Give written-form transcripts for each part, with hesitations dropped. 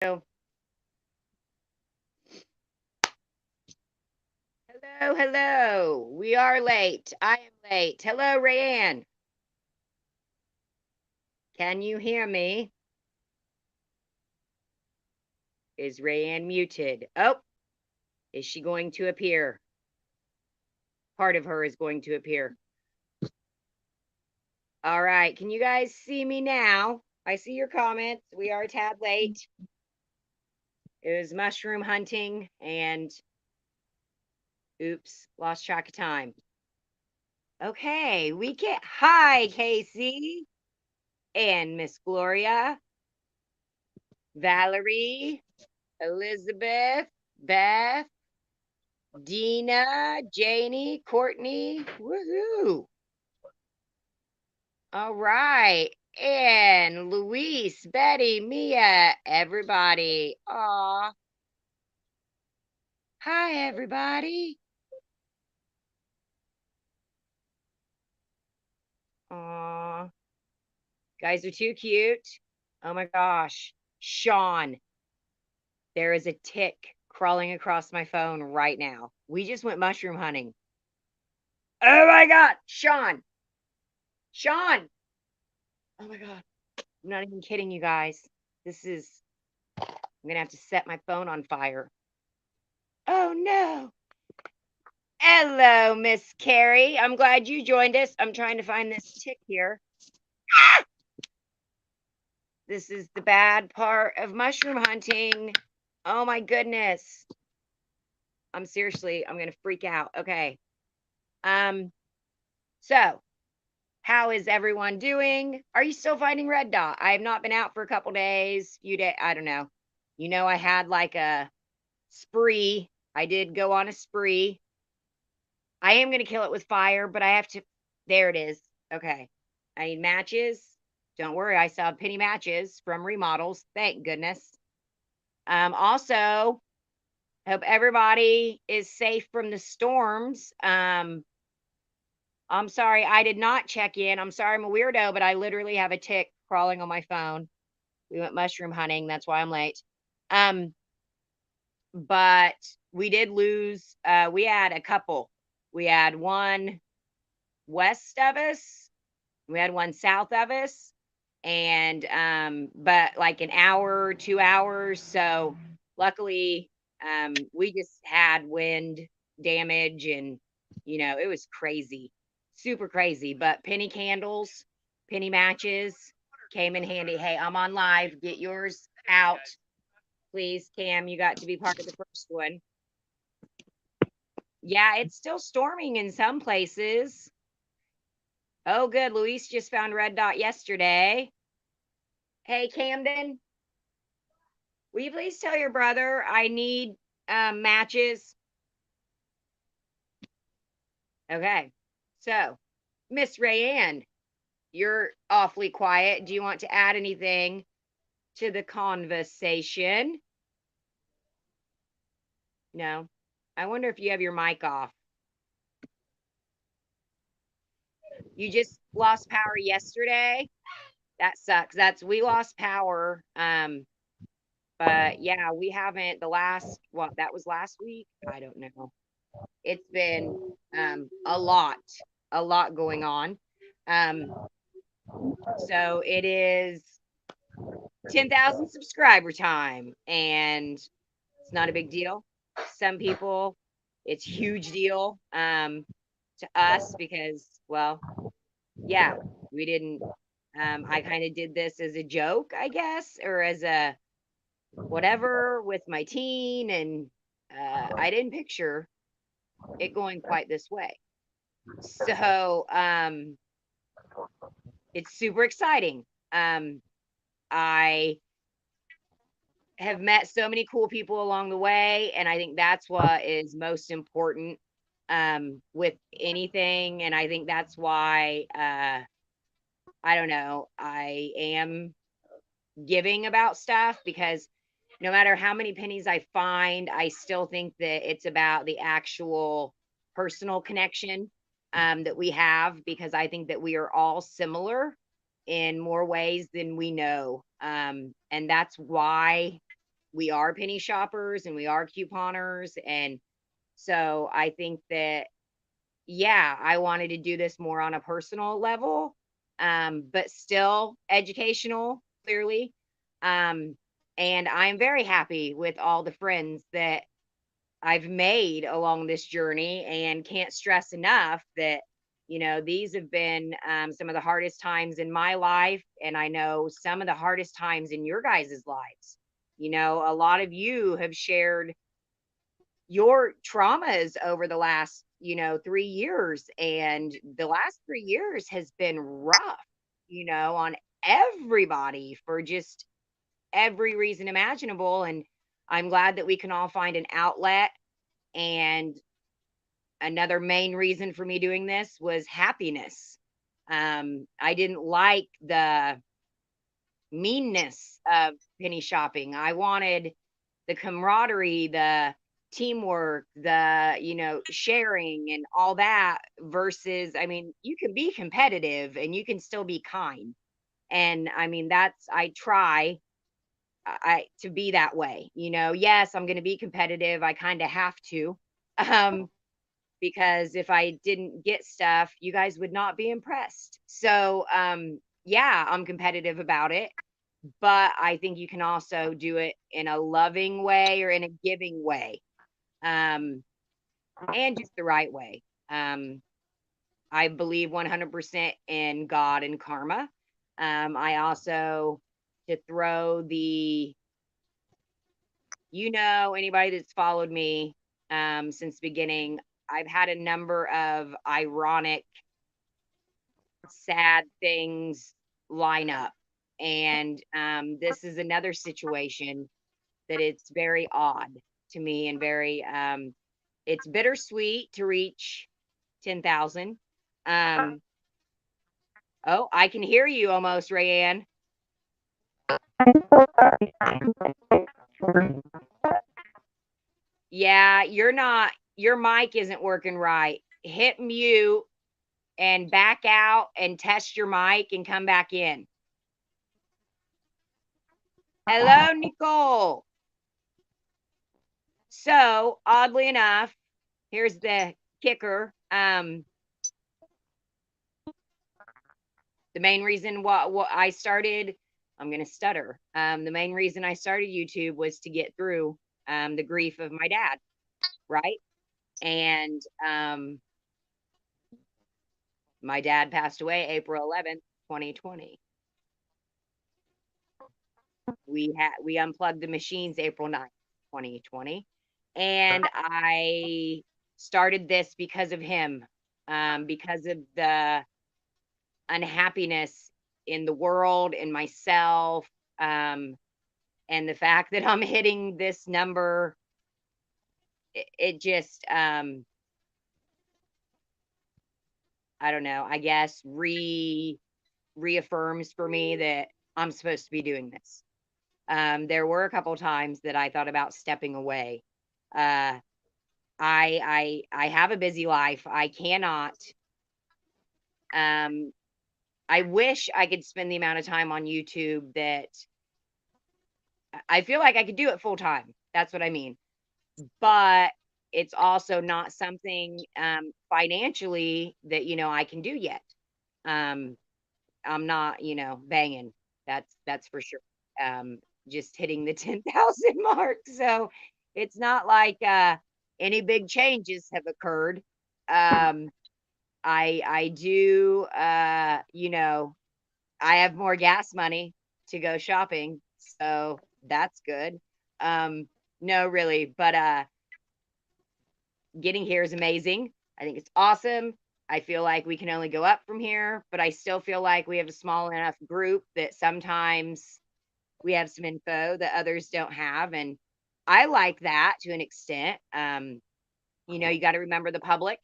Hello, hello. We are late. I am late. Hello, Rayanne. Can you hear me? Is Rayanne muted? Oh, is she going to appear? Part of her is going to appear. All right. Can you guys see me now? I see your comments. We are a tad late. It was mushroom hunting and oops, lost track of time. Okay, we get hi, Casey and Miss Gloria, Valerie, Elizabeth, Beth, Dina, Janie, Courtney. Woohoo. All right. And Luis, Betty, Mia, everybody. Aw. Hi, everybody. Aw. Guys are too cute. Oh my gosh. Sean, there is a tick crawling across my phone right now. We just went mushroom hunting. Oh my God. Sean. Sean. Oh my God. I'm not even kidding you guys. I'm going to have to set my phone on fire. Oh no. Hello, Miss Carrie. I'm glad you joined us. I'm trying to find this tick here. Ah! This is the bad part of mushroom hunting. Oh my goodness. I'm going to freak out. Okay. Um, so how is everyone doing? Are you still finding red dot? I have not been out for a couple days. I don't know. I had like a spree. I did go on a spree. I am going to kill it with fire, but I have to. There it is. Okay. I need matches. Don't worry. I saw penny matches from remodels. Thank goodness. Also, hope everybody is safe from the storms. I'm sorry. I did not check in. I'm sorry. I'm a weirdo, but I literally have a tick crawling on my phone. We went mushroom hunting. That's why I'm late. But we did lose. We had a couple. We had one west of us. We had one south of us, and but like an hour, 2 hours. So luckily, we just had wind damage, and it was crazy, super crazy. But penny candles, penny matches came in handy. Hey, I'm on live. Get yours out, please, Cam. You got to be part of the first one. Yeah, it's still storming in some places. Oh, good. Luis just found red dot yesterday. Hey, Camden, will you please tell your brother I need matches? Okay. So, Miss Rayanne, you're awfully quiet. Do you want to add anything to the conversation? No. I wonder if you have your mic off. You just lost power yesterday. That sucks. We lost power. But yeah, we haven't that was last week. I don't know. It's been a lot going on. Um, so it is 10,000 subscriber time, and it's not a big deal. Some people, it's huge deal to us because, well, yeah, we didn't. I kind of did this as a joke, I guess, or as a whatever with my teen, and I didn't picture it going quite this way. So it's super exciting. I have met so many cool people along the way, and I think that's what is most important with anything. And I think that's why I don't know, I am giving about stuff, because no matter how many pennies I find, I still think that it's about the actual personal connection that we have, because I think that we are all similar in more ways than we know. And that's why we are penny shoppers and we are couponers. And so I think that, yeah, I wanted to do this more on a personal level, but still educational, clearly. Um, and I'm very happy with all the friends that I've made along this journey, and can't stress enough that, these have been some of the hardest times in my life. And I know some of the hardest times in your guys' lives. A lot of you have shared your traumas over the last 3 years, and the last 3 years has been rough, on everybody for just every reason imaginable. And I'm glad that we can all find an outlet. And another main reason for me doing this was happiness. I didn't like the meanness of penny shopping. I wanted the camaraderie, the teamwork, the, sharing and all that, versus, I mean, you can be competitive and you can still be kind. And I mean, I try I to be that way. Yes, I'm going to be competitive. I kind of have to. Um, because if I didn't get stuff, you guys would not be impressed. So, yeah, I'm competitive about it, but I think you can also do it in a loving way or in a giving way, um, and just the right way. I believe 100% in God and karma. I also, to throw the, anybody that's followed me since the beginning, I've had a number of ironic, sad things line up. And this is another situation that it's very odd to me, and very, it's bittersweet to reach 10,000. Um, oh, I can hear you almost, Rayanne. Yeah, your mic isn't working right. Hit mute and back out and test your mic and come back in. Hello, Nicole. So, oddly enough, here's the kicker. The main reason what I started, I'm going to stutter. The main reason I started YouTube was to get through the grief of my dad, right? And my dad passed away April 11th, 2020. We unplugged the machines April 9th, 2020. And I started this because of him, because of the unhappiness in the world, in myself, and the fact that I'm hitting this number. It just, I don't know, I guess reaffirms for me that I'm supposed to be doing this. There were a couple times that I thought about stepping away. Uh, I have a busy life. I cannot. Um, I wish I could spend the amount of time on YouTube that I feel like I could do it full time. That's what I mean. But it's also not something financially that I can do yet. Um, I'm not banging. That's for sure. Um, just hitting the 10,000 mark. So it's not like any big changes have occurred. I do I have more gas money to go shopping, so that's good. Um, no, really, but getting here is amazing. I think it's awesome. I feel like we can only go up from here, but I still feel like we have a small enough group that sometimes we have some info that others don't have. And I like that to an extent. You got to remember the public,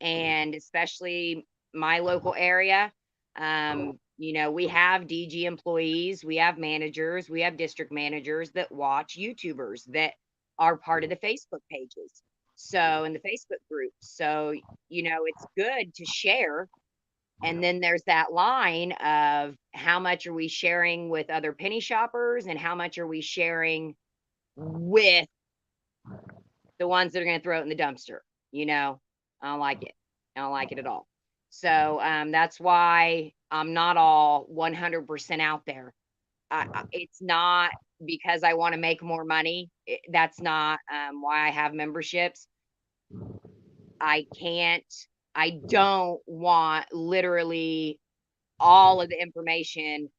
and especially my local area. We have DG employees, we have managers, we have district managers that watch YouTubers that are part of the Facebook pages. So, in the Facebook group. So, it's good to share. And then there's that line of how much are we sharing with other penny shoppers and how much are we sharing with the ones that are going to throw it in the dumpster. You know, I don't like it. I don't like it at all. So that's why I'm not all 100% out there. It's not because I want to make more money. That's not why I have memberships. I can't, I don't want literally all of the information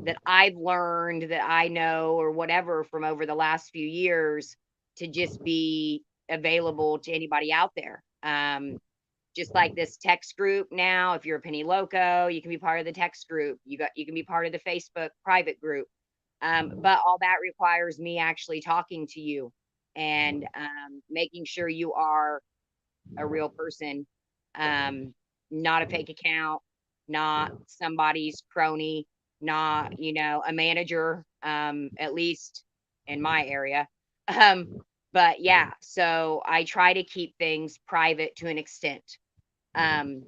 that I've learned, that I know, or whatever from over the last few years to just be available to anybody out there. Just like this text group now, if you're a penny loco, you can be part of the text group. You can be part of the Facebook private group. But all that requires me actually talking to you and making sure you are a real person, um, not a fake account, not somebody's crony, not, a manager, at least in my area. Um, but yeah, so I try to keep things private to an extent. Um,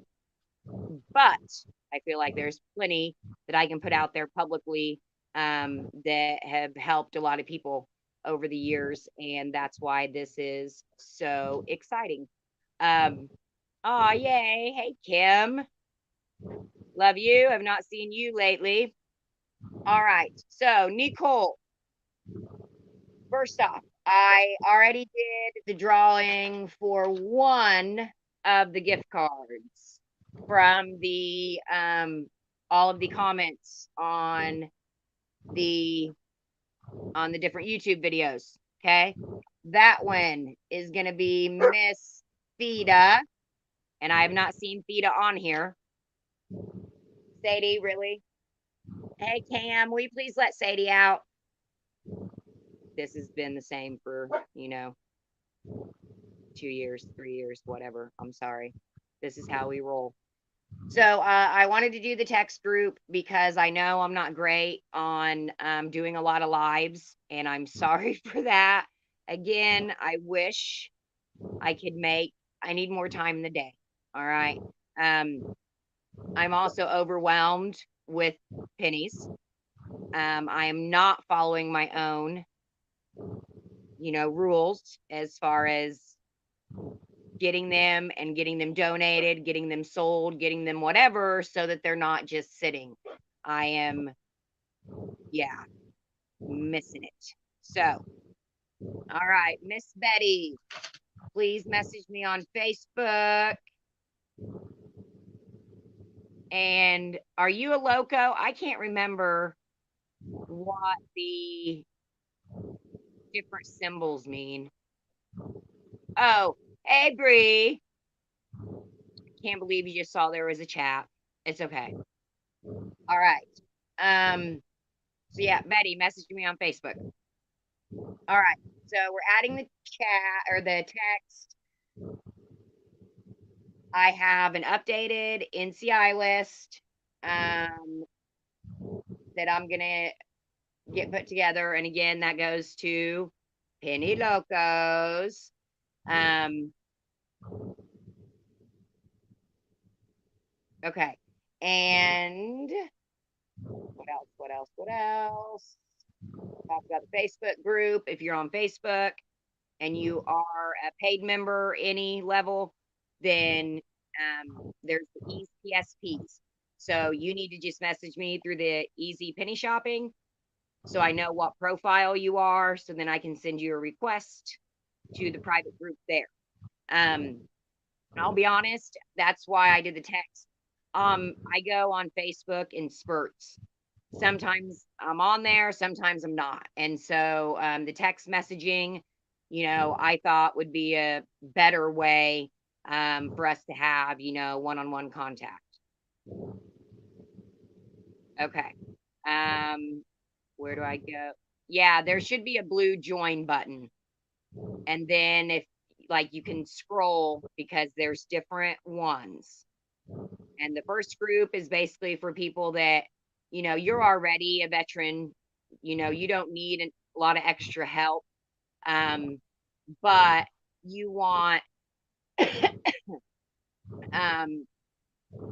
but I feel like there's plenty that I can put out there publicly that have helped a lot of people over the years. And that's why this is so exciting. Um, oh, yay. Hey, Kim. Love you. Have not seen you lately. All right. So, Nicole, first off, I already did the drawing for one of the gift cards from the all of the comments the on the different YouTube videos. Okay. That one is gonna be Miss Theta, and I have not seen Theta on here. Sadie, really? Hey, Cam, will you please let Sadie out? This has been the same for, 2 years, 3 years, whatever. I'm sorry. This is how we roll. So I wanted to do the text group because I know I'm not great on doing a lot of lives, and I'm sorry for that. Again, I wish I could I need more time in the day. All right. I'm also overwhelmed with pennies. I am not following my own, rules as far as getting them and getting them donated, getting them sold, getting them whatever, so that they're not just sitting. I am, yeah, missing it. So, all right, Miss Betty, please message me on Facebook. And are you a loco? I can't remember what the different symbols mean. Oh, hey, Bree. Can't believe you just saw there was a chat. It's okay. All right. So yeah, Betty, message me on Facebook. All right. So we're adding the chat or the text. I have an updated NCI list that I'm gonna get put together, and again, that goes to Penny Locos. Okay, and what else? What else? What else? Talk about the Facebook group. If you're on Facebook and you are a paid member, any level, then there's the Easy PSPs. So you need to just message me through the Easy Penny Shopping so I know what profile you are, so then I can send you a request to the private group there. I'll be honest, that's why I did the text. I go on Facebook in spurts. Sometimes I'm on there, sometimes I'm not. And so the text messaging, I thought would be a better way for us to have, one-on-one contact. Okay. Where do I go? Yeah, there should be a blue join button. And then if you can scroll because there's different ones. And the first group is basically for people that, you're already a veteran, you don't need a lot of extra help. But you want the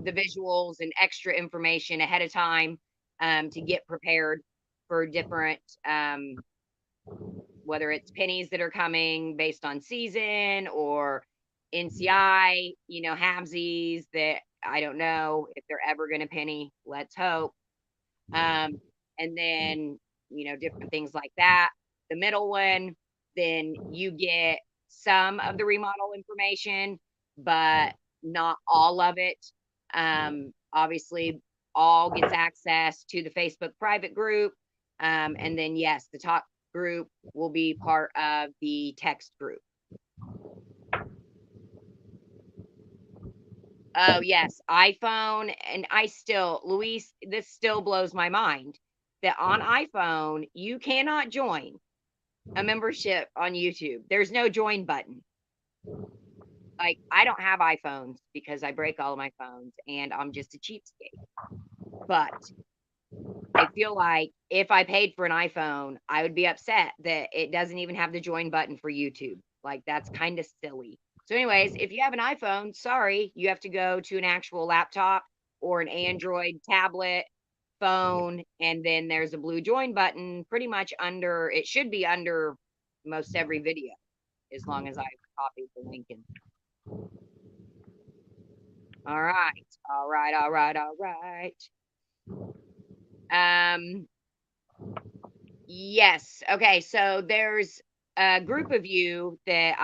visuals and extra information ahead of time to get prepared for different whether it's pennies that are coming based on season or NCI, halvesies that I don't know if they're ever going to penny. Let's hope. And then, different things like that. The middle one, then you get some of the remodel information, but not all of it. Obviously, all gets access to the Facebook private group. And then, yes, the top group will be part of the text group. Oh, yes, iPhone. And Luis, this still blows my mind that on iPhone, you cannot join a membership on YouTube. There's no join button. Like, I don't have iPhones because I break all of my phones and I'm just a cheapskate. But I feel like if I paid for an iPhone, I would be upset that it doesn't even have the join button for YouTube. Like, that's kind of silly. So anyways, if you have an iPhone, sorry, you have to go to an actual laptop or an Android tablet, phone, and then there's a blue join button pretty much under, it should be under most every video, as long as I copied the link in. All right. Yes. Okay. So there's a group of you that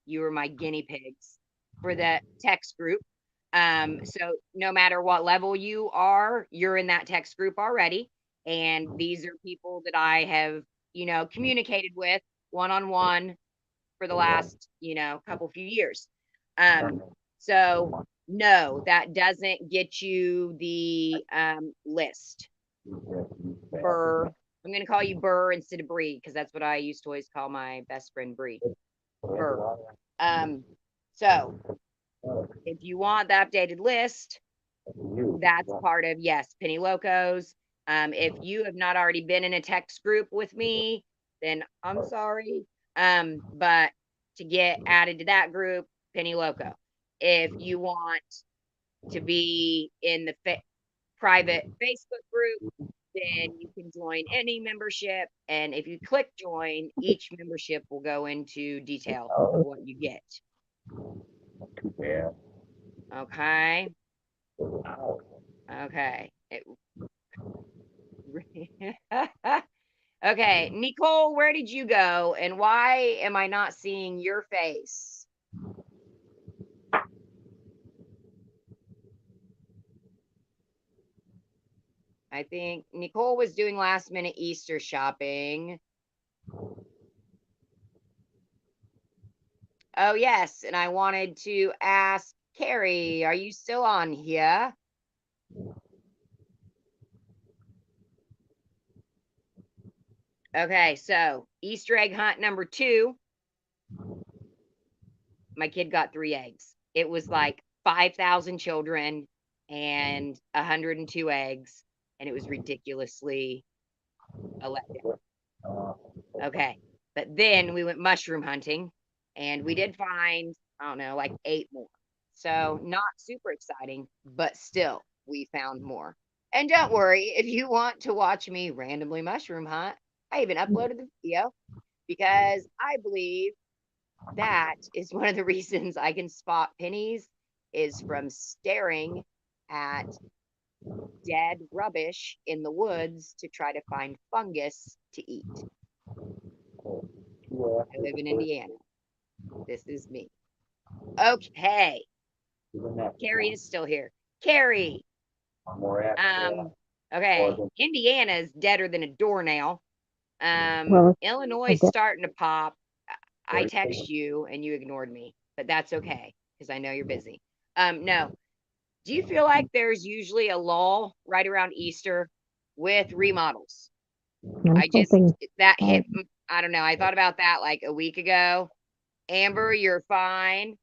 you were my guinea pigs for the text group. So no matter what level you are, you're in that text group already. And these are people that I have, communicated with one-on-one for the last, few years. So no, that doesn't get you the list. Burr. I'm going to call you Burr instead of Bree because that's what I used to always call my best friend Bree. Burr. So if you want the updated list, that's part of, yes, Penny Locos. If you have not already been in a text group with me, then I'm sorry. But to get added to that group, Penny Loco. If you want to be in the private Facebook group, then you can join any membership. And if you click join, each membership will go into detail of what you get. Okay. Okay. Okay, Nicole, where did you go and why am I not seeing your face? I think Nicole was doing last minute Easter shopping. Oh, yes. And I wanted to ask Carrie, are you still on here? Okay, so Easter egg hunt number 2. My kid got 3 eggs. It was like 5,000 children and 102 eggs, and it was ridiculously a letdown. Okay, but then we went mushroom hunting, and we did find, I don't know, like 8 more. So not super exciting, but still, we found more. And don't worry, if you want to watch me randomly mushroom hunt, I even uploaded the video because I believe that is one of the reasons I can spot pennies is from staring at dead rubbish in the woods to try to find fungus to eat. I live in Indiana. This is me. Okay. Carrie is still here. Carrie. Okay. Indiana is deader than a doornail. Illinois is starting to pop. I text you and you ignored me, but that's okay because I know you're busy. No. Do you feel like there's usually a lull right around Easter with remodels? That hit, I don't know. I thought about that like a week ago. Amber, you're fine.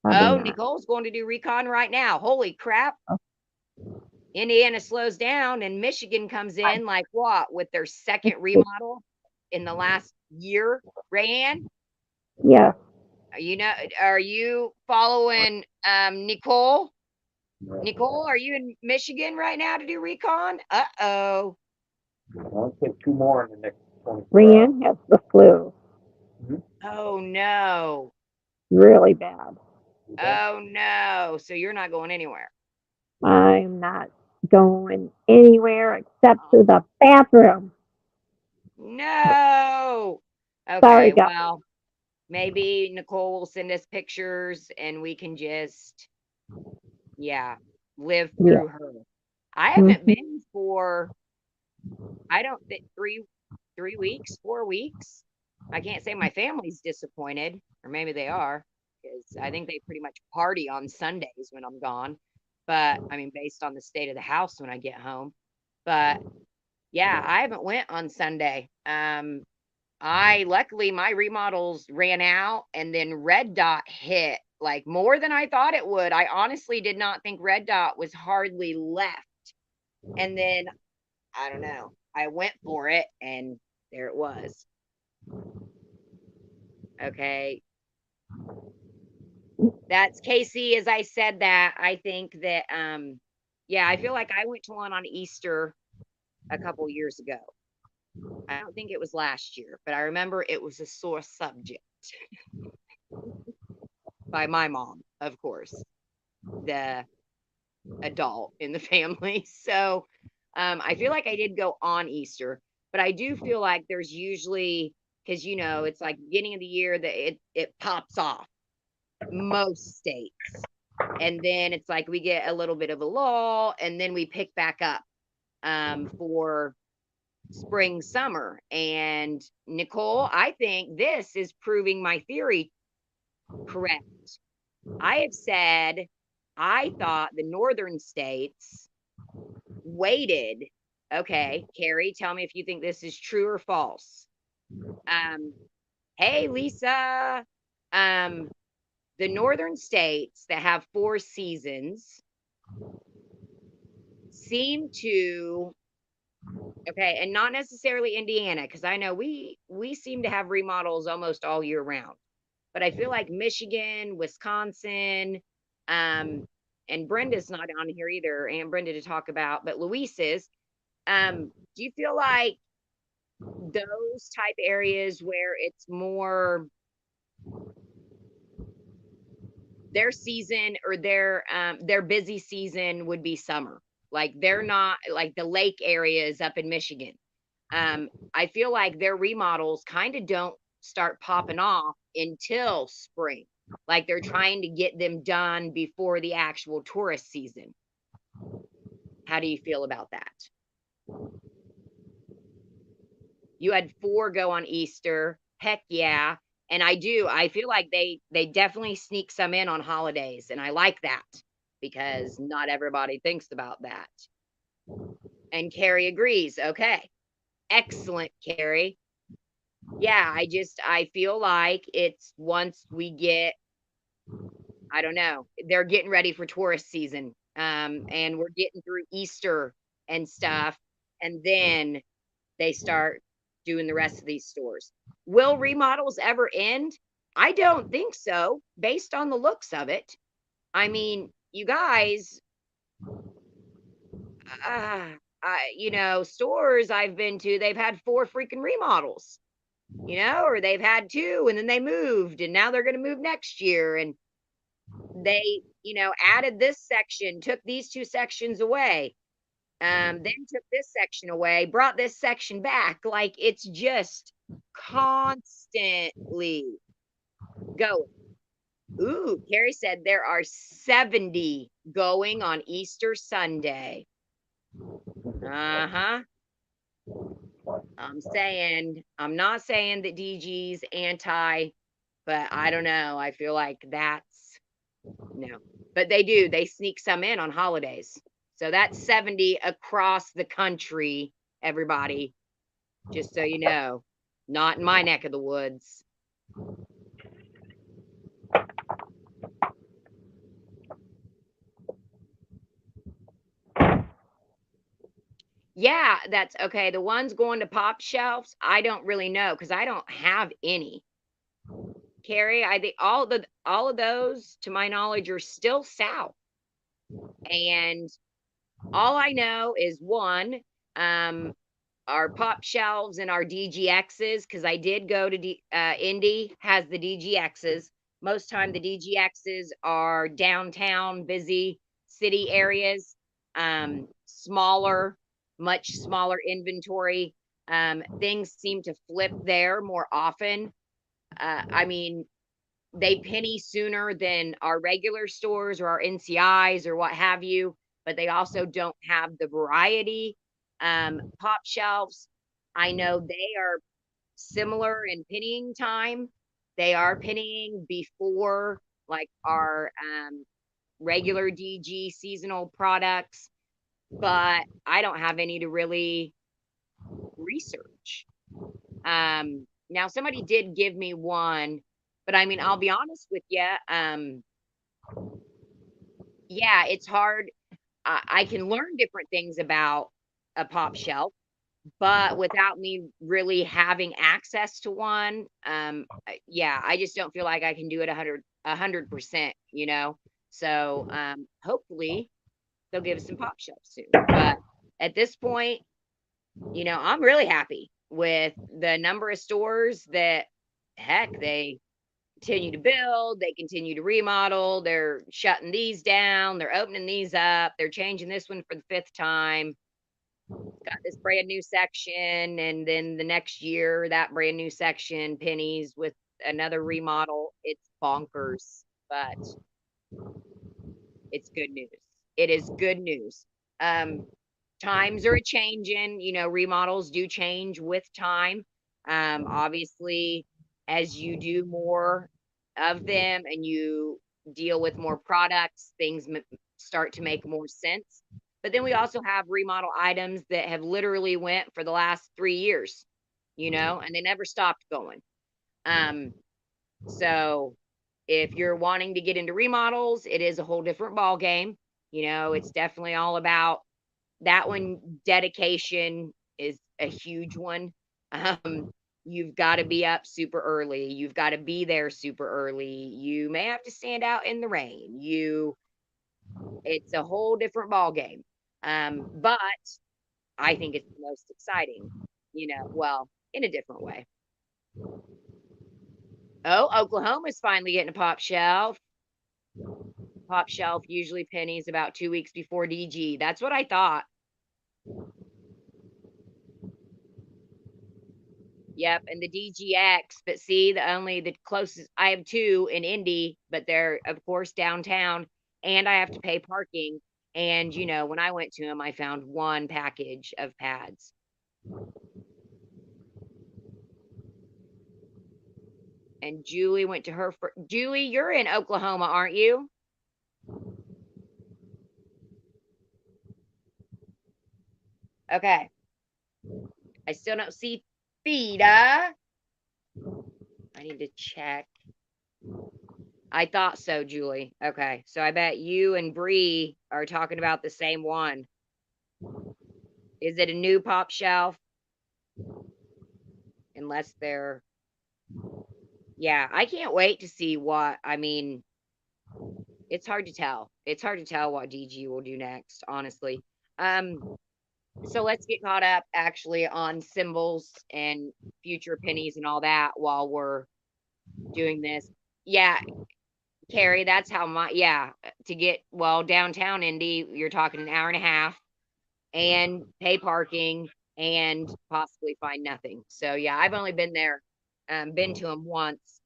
Oh, Nicole's going to do recon right now. Holy crap. Indiana slows down and Michigan comes in like what with their second remodel in the last year. Rayanne? Yeah. Are you following Nicole? Nicole, are you in Michigan right now to do recon? Uh-oh. I'll take 2 more in the next Rian has the flu Oh no. really bad. Oh no. So you're not going anywhere. I'm not going anywhere except to Oh, the bathroom. no. Sorry, Okay, guys. well, maybe Nicole will send us pictures and we can just, yeah, live Yeah. through her. I haven't Hmm. been for, I don't think 3 weeks, 4 weeks. I can't say my family's disappointed, or maybe they are, because I think they pretty much party on Sundays when I'm gone. But I mean, based on the state of the house when I get home. But yeah, I haven't went on Sunday. I luckily my remodels ran out and then Red Dot hit like more than I thought it would. I honestly did not think Red Dot was hardly left. And then I don't know. I went for it and there it was. Okay. That's Casey. As I said that, I think that yeah, I feel like I went to one on Easter a couple years ago. I don't think it was last year, but I remember it was a sore subject by my mom, of course, the adult in the family. So I feel like I did go on Easter, but I do feel like there's usually because it's like beginning of the year that it pops off most states, and then it's like we get a little bit of a lull, and then we pick back up for spring summer. And Nicole, I think this is proving my theory correct. I have said I thought the northern states waited. Okay, Carrie, tell me if you think this is true or false. Um, hey, Lisa. Um, the northern states that have 4 seasons seem to, okay, and not necessarily Indiana, because I know we seem to have remodels almost all year round. But I feel like Michigan, Wisconsin, um, and Brenda's not on here either, and Brenda to talk about, but Luis is. Do you feel like those type areas where it's more their season or their busy season would be summer? Like they're not like the lake areas up in Michigan. I feel like their remodels kind of don't start popping off until spring. Like they're trying to get them done before the actual tourist season. How do you feel about that? You had 4 go on Easter. Heck yeah. And I do. I feel like they definitely sneak some in on holidays, and I like that because not everybody thinks about that. And Carrie agrees. Okay. Excellent, Carrie. Yeah, I feel like it's once we get, I don't know, they're getting ready for tourist season. And we're getting through Easter and stuff, and then they start doing the rest of these stores. Will remodels ever end? I don't think so, based on the looks of it. I mean, you guys, uh, stores I've been to, they've had 4 freaking remodels, or they've had 2 and then they moved and now they're going to move next year. And they, added this section, took these 2 sections away, then took this section away, brought this section back. Like it's just constantly going. Ooh, Carrie said there are 70 going on Easter Sunday. Uh-huh. I'm not saying that DG's anti, but I don't know. I feel like that's no. But they do. They sneak some in on holidays. So that's 70 across the country, everybody. Just so you know, not in my neck of the woods. Yeah, that's okay. The ones going to pop shelves, I don't really know because I don't have any. Carrie, I think all of those, to my knowledge, are still south. And all I know is one, um, our pop shelves and our DGXs, because I did go to Indy has the DGXs. Most time the DGXs are downtown, busy city areas, smaller, much smaller inventory. Things seem to flip there more often. I mean, they penny sooner than our regular stores or our NCIs or what have you, but they also don't have the variety. Pop shelves, I know they are similar in pennying time. They are pennying before like our regular DG seasonal products, but I don't have any to really research. Now somebody did give me one, but I mean, I'll be honest with you. Yeah, it's hard. I can learn different things about a pop shelf, but without me really having access to one, yeah, I just don't feel like I can do it 100%, you know? So, hopefully they'll give us some pop shelves soon. But at this point, I'm really happy with the number of stores that, heck, they continue to build, they continue to remodel, they're shutting these down, they're opening these up, they're changing this one for the fifth time. Got this brand new section, and then the next year, that brand new section, pennies with another remodel. It's bonkers, but it's good news. It is good news. Um, Times are changing, remodels do change with time. Obviously, as you do more of them and you deal with more products, things start to make more sense. But then we also have remodel items that have literally went for the last 3 years, and they never stopped going. Um, so if you're wanting to get into remodels, it is a whole different ball game. It's definitely all about that one. Dedication is a huge one. Um, you've got to be up super early. You've got to be there super early. You may have to stand out in the rain. It's a whole different ball game. But I think it's the most exciting, well, in a different way. Oh, Oklahoma's finally getting a pop shelf. Pop shelf usually pennies about 2 weeks before DG. That's what I thought. Yep, and the DGX, but see, the closest I have two in Indy, but they're of course downtown, and I have to pay parking. And when I went to them, I found one package of pads. And Julie went to her for Julie, you're in Oklahoma, aren't you? Okay. I still don't see Theta. I need to check. I thought so, Julie. Okay. So I bet you and Bree are talking about the same one. Is it a new pop shelf? Unless they're, yeah, I can't wait to see it's hard to tell. It's hard to tell what DG will do next, honestly. So let's get caught up actually on symbols and future pennies and all that while we're doing this. Yeah, Carrie, that's how yeah, to get, well, downtown Indy, you're talking an hour and a half and pay parking and possibly find nothing. So yeah, I've only been there, been to them once.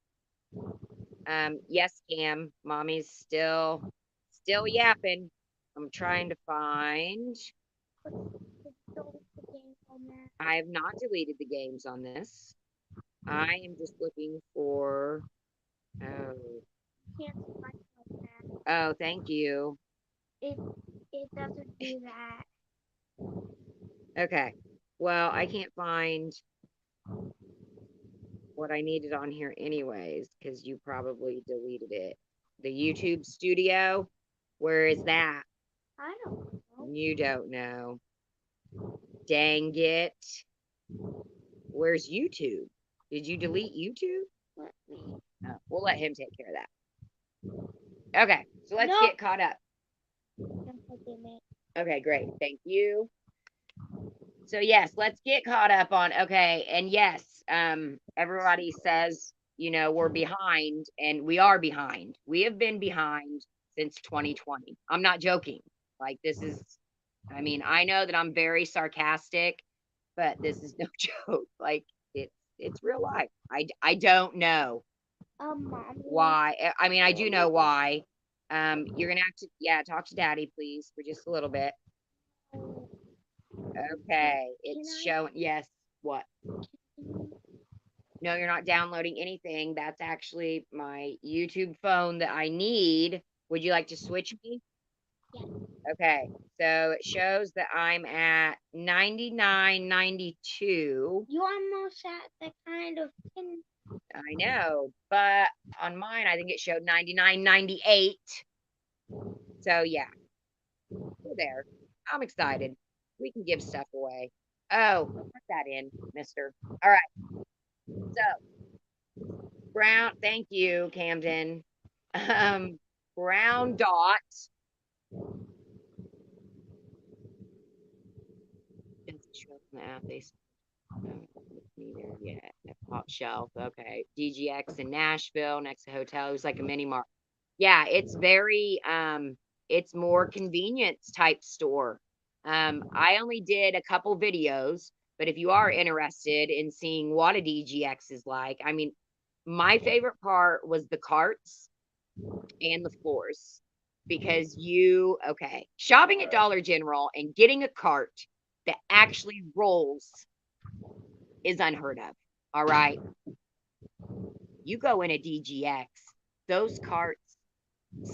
Yes, Cam, mommy's still yapping. I'm trying to find. I have not deleted the games on this. I am just looking for. Oh, oh, thank you. It doesn't do that. Okay. Well, I can't find what I needed on here anyways, because you probably deleted it. The YouTube studio, where is that? I don't know. You don't know. Dang it. Where's YouTube? Did you delete YouTube? Let me. Oh, we'll let him take care of that. Okay, so let's Nope. get caught up. Okay, great. Thank you. So yes, let's get caught up on okay. And yes, everybody says, we're behind, and we are behind. We have been behind since 2020. I'm not joking. Like this is I know that I'm very sarcastic, but this is no joke. Like it's real life. I don't know Mom. why. I do know why. You're gonna have to talk to daddy, please, for just a little bit. Okay, it's showing. Yes, what? No, you're not downloading anything. That's actually my YouTube phone that I need. Would you like to switch me? Yeah. Okay, so it shows that I'm at 99.92. You almost at the kind of pin. I know, but on mine, I think it showed 99.98. So yeah, we're there. I'm excited. We can give stuff away. Oh, put that in, mister. All right. So brown, thank you, Camden. Um, brown dot. It's shown on the app. They neither yet. Top shelf. Okay. DGX in Nashville next to hotel. It was like a mini mart. Yeah, it's very it's more convenience type store. I only did a couple videos, but if you are interested in seeing what a DGX is like, my favorite part was the carts and the floors because shopping at Dollar General and getting a cart that actually rolls is unheard of. All right. You go in a DGX, those carts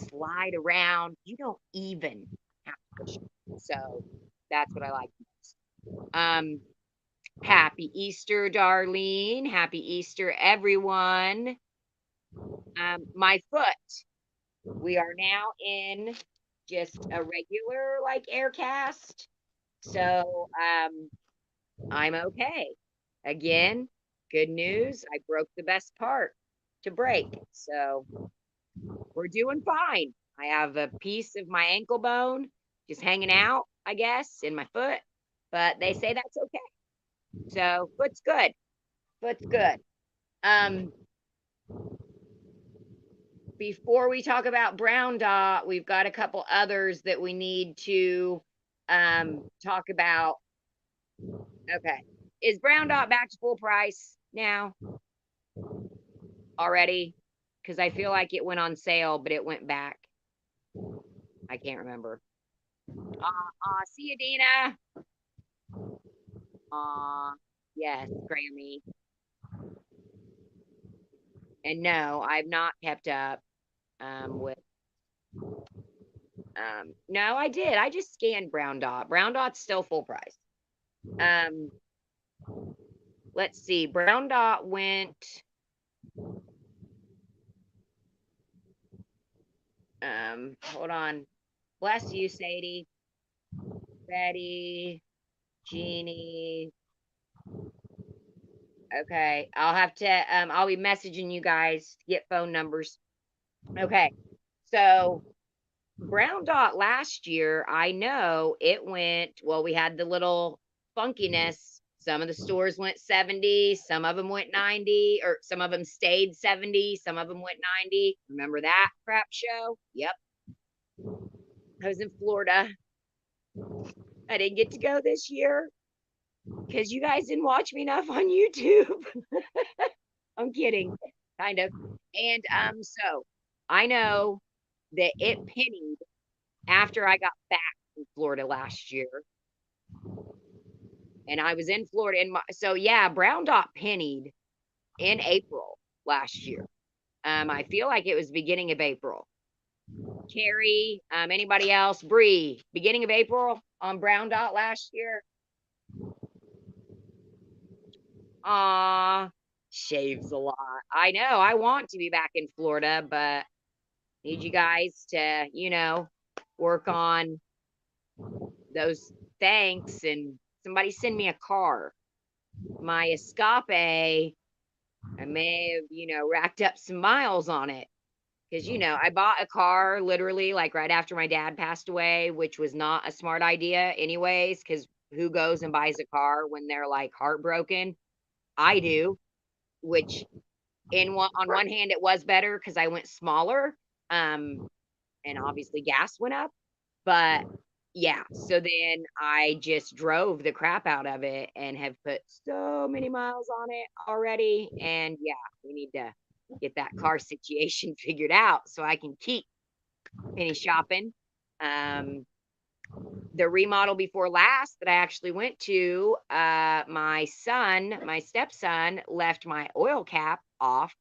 slide around. You don't even have to push them. So that's what I like most. Happy Easter, Darlene. Happy Easter, everyone. My foot. We are now in just a regular like air cast. So I'm okay. Again, good news. I broke the best part to break. So we're doing fine. I have a piece of my ankle bone just hanging out, I guess, in my foot, but they say that's okay. So foot's good. Foot's good. Before we talk about brown dot, we've got a couple others that we need to talk about. Okay. Is brown dot back to full price now already? Because I feel like it went on sale, but it went back. I can't remember. See you, Dina. Yes, Grammy. And no, I've not kept up with no, I did. I just scanned brown dot. Brown dot's still full price. Let's see. Brown dot went hold on. Bless you, Sadie. Betty, Jeannie. Okay. I'll be messaging you guys to get phone numbers. Okay. So brown dot last year, I know it went, well, we had the little funkiness. Some of the stores went 70, some of them went 90, or some of them stayed 70, some of them went 90. Remember that crap show? Yep. I was in Florida. I didn't get to go this year because you guys didn't watch me enough on YouTube. I'm kidding, kind of. And so I know that it pennied after I got back from Florida last year. And I was in Florida so yeah, brown dot pennied in April last year. I feel like it was beginning of April. Carrie, anybody else? Bree, beginning of April on brown dot last year. Shaves a lot. I know. I want to be back in Florida, but need you guys to, work on those thanks and somebody send me a car. My Escape, I may have, racked up some miles on it. Because, I bought a car literally like right after my dad passed away, which was not a smart idea, anyways, because who goes and buys a car when they're like heartbroken. I do, which on one hand it was better because I went smaller, and obviously gas went up. But yeah, so then I just drove the crap out of it and have put so many miles on it already. And yeah, we need to get that car situation figured out so I can keep penny shopping. The remodel before last that I actually went to, my stepson left my oil cap off,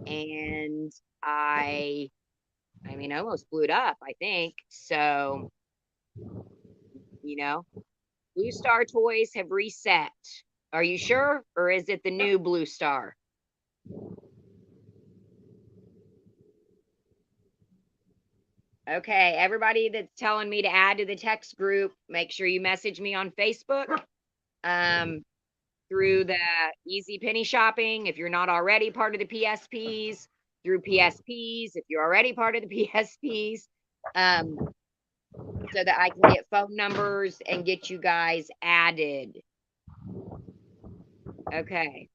and I mean, I almost blew it up, I think. So, you know, Blue Star toys have reset. Are you sure? Or is it the new Blue Star? Okay, everybody that's telling me to add to the text group, make sure you message me on Facebook. Through the Easy Penny Shopping if you're not already part of the PSPs, through PSPs if you're already part of the PSPs, so that I can get phone numbers and get you guys added. Okay.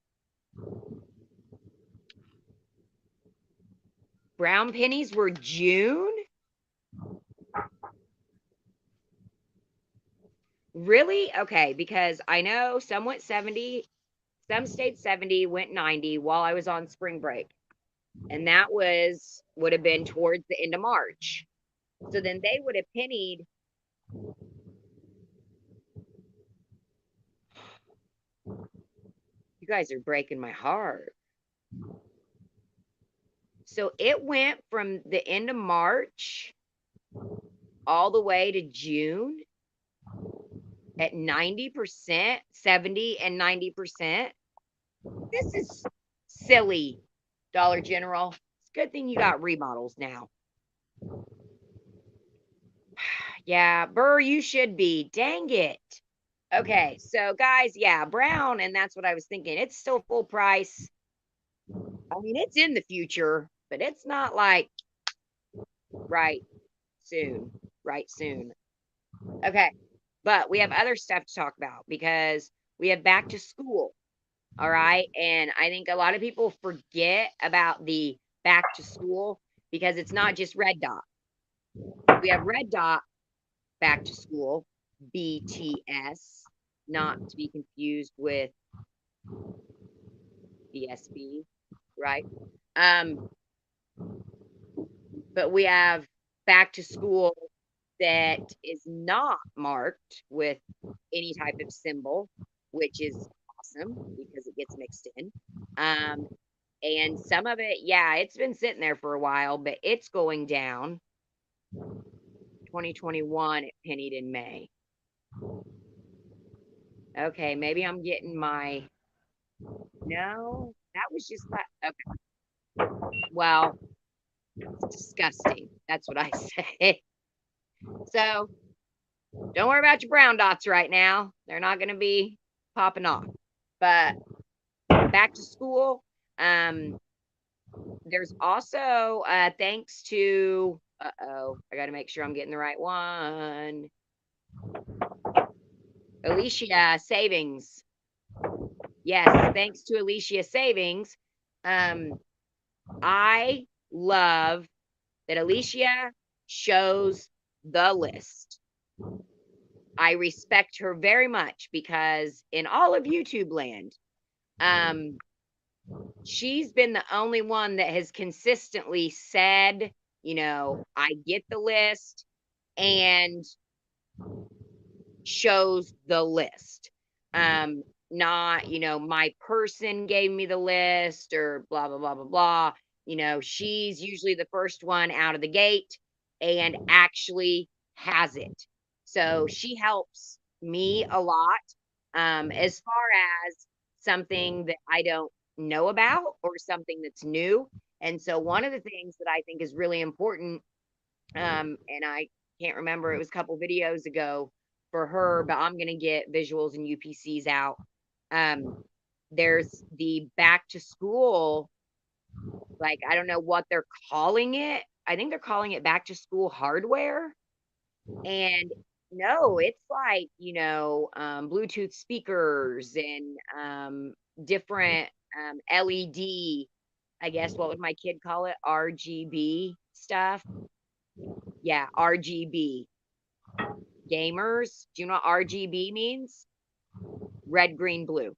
Brown pennies were June? Really? Okay, because I know some went 70, some stayed 70, went 90 while I was on spring break. And that would have been towards the end of March. So then they would have pennied. You guys are breaking my heart. So it went from the end of March all the way to June at 90%, 70 and 90%. This is silly, Dollar General. It's a good thing you got remodels now. Yeah, Burr, you should be. Dang it. Okay, so guys, yeah, brown, and that's what I was thinking. It's still full price. I mean, it's in the future, but it's not like right soon, right soon. Okay, but we have other stuff to talk about because we have back to school. All right. And I think a lot of people forget about the back to school because it's not just red dot. We have red dot back to school, BTS, not to be confused with BSB, right? But we have back to school that is not marked with any type of symbol, which is awesome because it gets mixed in. And some of it, yeah, it's been sitting there for a while, but it's going down. 2021, it pennied in May. Okay, maybe I'm getting my. No, that was just that. Okay. Well, it's disgusting. That's what I say. So don't worry about your brown dots right now. They're not going to be popping off. But back to school, there's also thanks to I got to make sure I'm getting the right one. Alicia Savings. Yes, thanks to Alicia Savings. I love that Alicia shows the list. I respect her very much because in all of YouTube land, she's been the only one that has consistently said, I get the list and shows the list. Not, my person gave me the list or blah, blah, blah, blah, blah. She's usually the first one out of the gate and actually has it. So she helps me a lot as far as something that I don't know about or something that's new. And so one of the things that I think is really important, and I can't remember, it was a couple videos ago for her, but I'm going to get visuals and UPCs out. There's the back to school, like, I don't know what they're calling it. I think they're calling it back to school hardware. And No, it's like, Bluetooth speakers and different LED, I guess what would my kid call it? RGB stuff. Yeah, RGB. Gamers. Do you know what RGB means? Red, green, blue.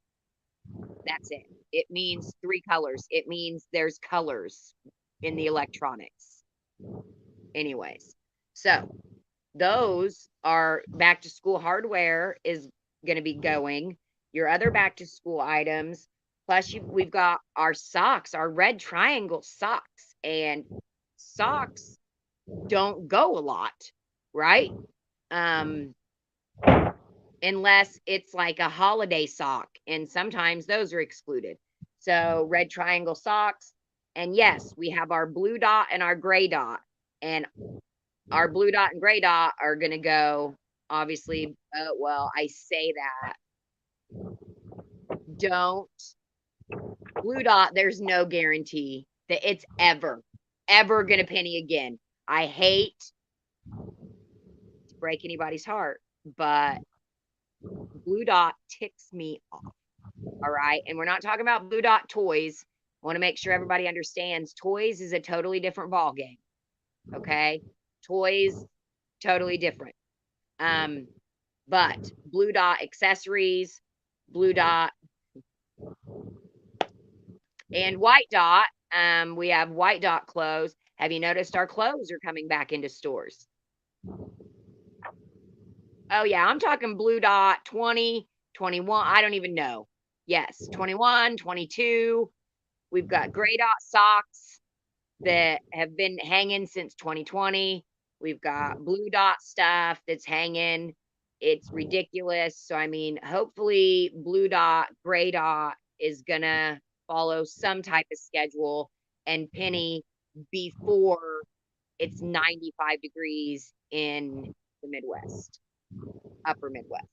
That's it. It means 3 colors. It means there's colors in the electronics. Anyways, so those are back to school hardware is going to be going. Your other back to school items, plus we've got our socks, our red triangle socks, and socks don't go a lot, right? Unless it's like a holiday sock, and sometimes those are excluded. So red triangle socks, and yes, we have our blue dot and our gray dot, and our blue dot and gray dot are going to go, obviously. Well, I say that. Don't. Blue dot, there's no guarantee that it's ever going to penny again. I hate to break anybody's heart, but blue dot ticks me off. All right. And we're not talking about blue dot toys. I want to make sure everybody understands toys is a totally different ball game. Okay. Toys, totally different. But blue dot accessories, blue dot, and white dot. We have white dot clothes. Have you noticed our clothes are coming back into stores? Oh yeah, I'm talking blue dot 20, 21. I don't even know. Yes, 21, 22. We've got gray dot socks that have been hanging since 2020. We've got blue dot stuff that's hanging. It's ridiculous. So, I mean, hopefully blue dot, gray dot is going to follow some type of schedule and penny before it's 95 degrees in the Midwest, upper Midwest.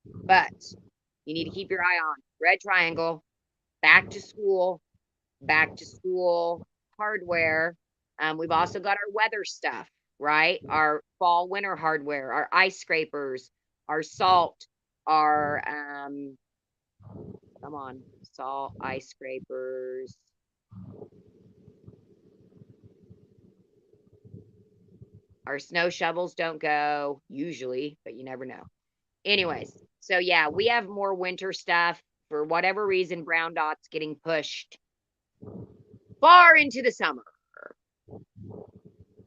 But you need to keep your eye on red triangle, back to school hardware. We've also got our weather stuff, right? Our fall winter hardware, our ice scrapers, our salt, our salt, ice scrapers. Our snow shovels don't go usually, but you never know. Anyways, so yeah, we have more winter stuff. For whatever reason, brown dot's getting pushed far into the summer.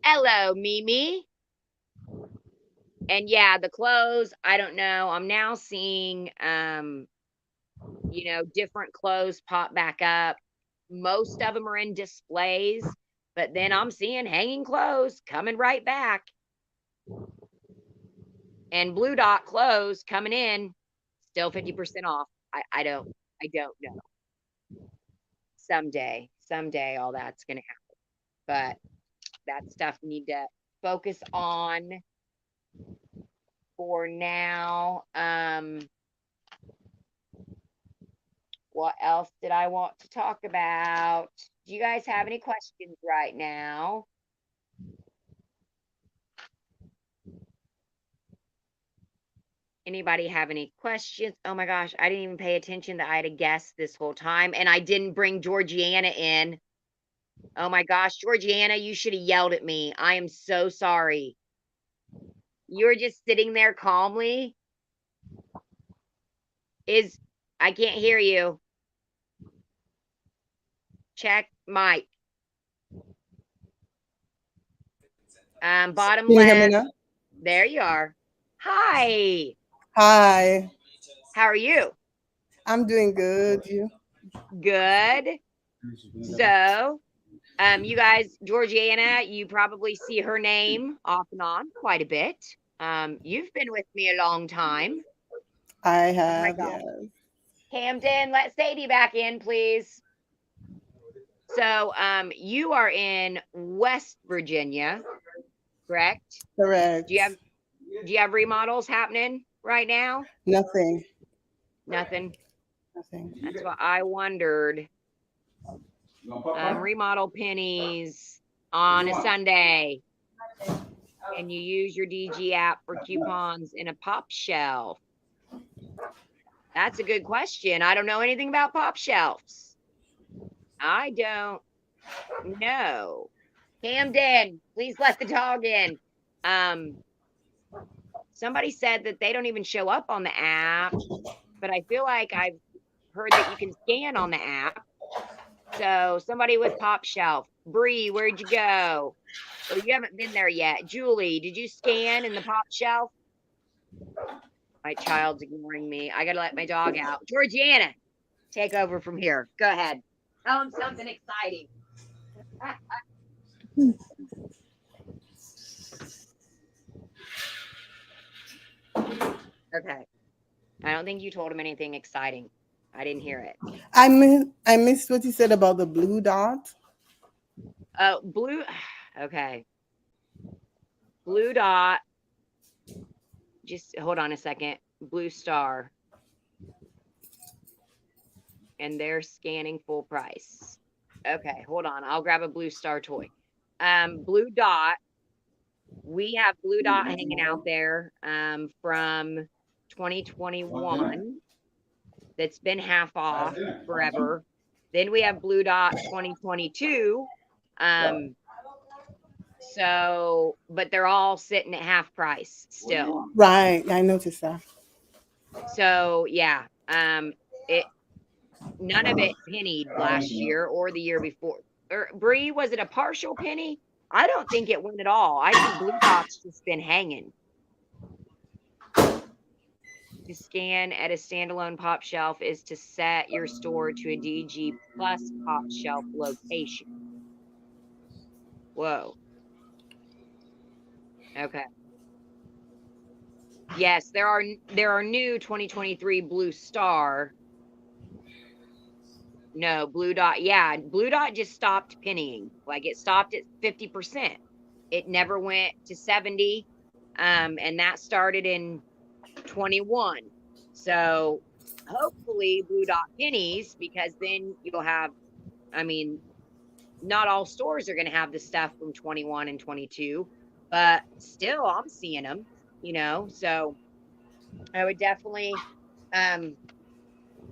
Hello, Mimi. And yeah, the clothes, I don't know. I'm now seeing different clothes pop back up. Most of them are in displays, but then I'm seeing hanging clothes coming right back. And blue dot clothes coming in, still 50% off. I don't know. Someday all that's gonna happen. But that stuff we need to focus on for now. What else did I want to talk about? Do you guys have any questions right now? Anybody have any questions? Oh my gosh, I didn't even pay attention that I had a guest this whole time, and I didn't bring Georgiana in. Oh my gosh, Georgiana, you should have yelled at me. I am so sorry. You were just sitting there calmly. I can't hear you. Check mic. Bottom Can you hear me left. now? There you are. Hi. Hi, How are you? I'm doing good. You? Good. So, you guys, Georgiana, you probably see her name off and on quite a bit. You've been with me a long time. I Oh my have, gosh. yes. Camden, let Sadie back in, please. So, you are in West Virginia, correct? Correct. Do you have remodels happening right now? Nothing. Nothing. Nothing. That's what I wondered. Remodel pennies on a Sunday. and you use your DG app for coupons in a pop shelf? That's a good question. I don't know anything about pop shelves. I don't know. Camden, please let the dog in. Somebody said that they don't even show up on the app, but I feel like I've heard that you can scan on the app. So somebody with Pop Shelf. Bree, where'd you go? Oh, you haven't been there yet. Julie, did you scan in the Pop Shelf? My child's ignoring me. I gotta let my dog out. Georgiana, take over from here. Go ahead. Tell him something exciting. Okay. I don't think you told him anything exciting. I didn't hear it. I missed what you said about the blue dot. Oh, blue. Okay. Blue dot. Just hold on a second. Blue star. And they're scanning full price. Okay, hold on. I'll grab a blue star toy. Blue dot. We have blue dot hanging out there from 2021. That's been half off forever. Then we have blue dot 2022. So, but they're all sitting at half price still. Right, I noticed that. So yeah, it none of it pennied last year or the year before. Or Bree, was it a partial penny? I don't think it went at all. I think blue dot's just been hanging. To scan at a standalone pop shelf is to set your store to a DG plus pop shelf location. Whoa. Okay. Yes, there are new 2023 Blue Star. No, Blue Dot. Yeah, Blue Dot just stopped pennying. Like it stopped at 50%. It never went to 70. And that started in 21. So hopefully Blue Dot pennies, because then you'll have, I mean, not all stores are going to have the stuff from 21 and 22, but still I'm seeing them, so I would definitely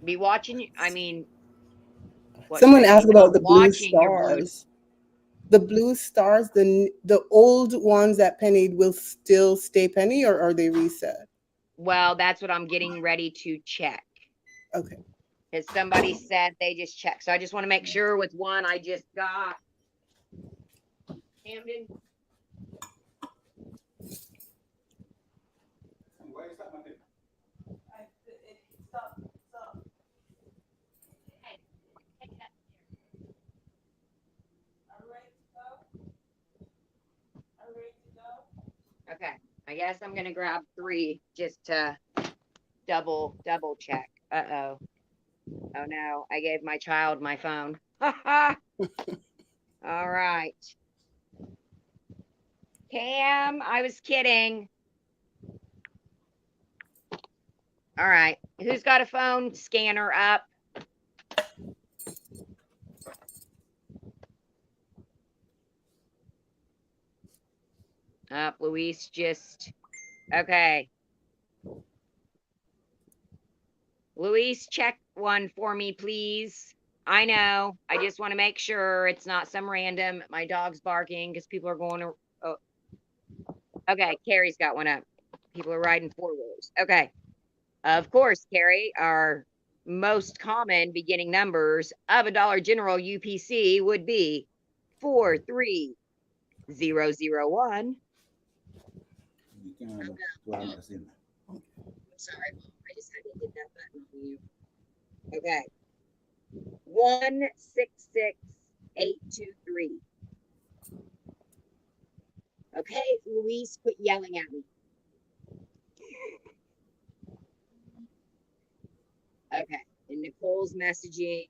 be watching. I mean, what should Someone I say? asked about the blue Watching your blue. stars. The blue stars, the old ones that pennied will still stay penny, or are they reset? Well, that's what I'm getting ready to check. Okay. Because somebody said they just checked. So I just want to make sure with one I just got. Camden. Okay, I guess I'm gonna grab 3 just to double check. Uh-oh. Oh no, I gave my child my phone. All right. Cam, I was kidding. All right, who's got a phone scanner up? Luis just, okay. Luis, check one for me, please. I know. I just want to make sure it's not some random. My dog's barking because people are going to. Oh. Okay, Carrie's got one up. People are riding 4-wheelers. Okay. Of course, Carrie, our most common beginning numbers of a Dollar General UPC would be 43001. Sorry, Mom. I just had to hit that button on you. Okay. 166823. Okay, Luis, quit yelling at me. Okay, and Nicole's messaging.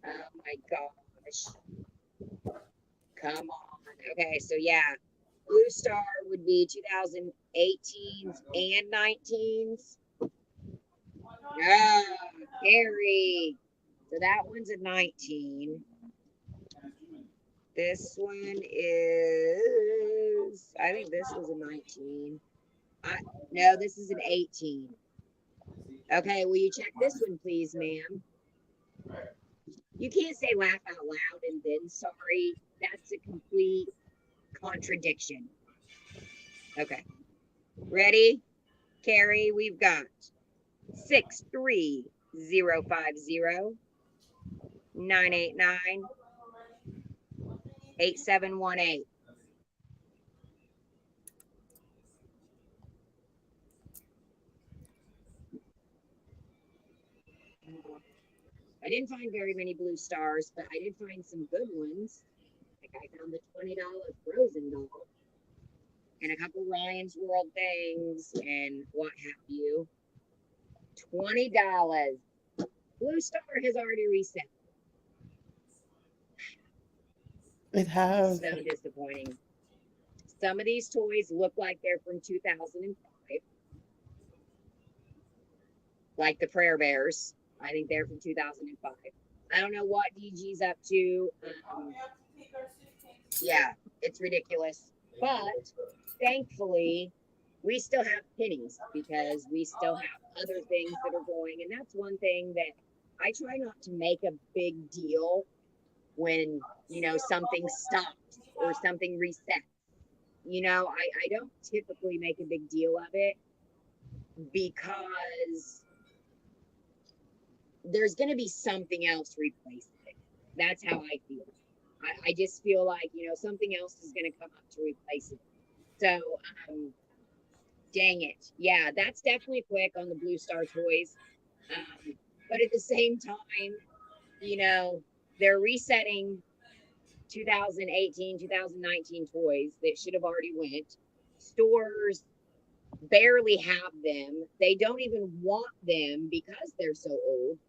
Oh my gosh. Come on. Okay, so yeah, Blue Star would be 2018s and 19s. Oh, Gary. So that one's a 19. This one is, I think this was a 19. No, this is an 18. Okay, will you check this one, please, ma'am? You can't say laugh out loud and then sorry. That's a complete contradiction. Okay. Ready? Carrie, we've got 63050 989 8718. I didn't find very many blue stars, but I did find some good ones. Like I found the $20 Frozen doll and a couple Ryan's World things and what have you. $20. Blue Star has already reset. It has. So disappointing. Some of these toys look like they're from 2005. Like the Prayer Bears. I think they're from 2005. I don't know what DG's up to. Yeah, it's ridiculous. But thankfully, we still have pennies because we still have other things that are going. And that's one thing that I try not to make a big deal when, something stops or something resets. I don't typically make a big deal of it because there's going to be something else replacing it. That's how I feel. I just feel like, something else is going to come up to replace it. So, dang it. Yeah, that's definitely quick on the Blue Star toys. But at the same time, they're resetting 2018, 2019 toys that should have already went. Stores barely have them. They don't even want them because they're so old.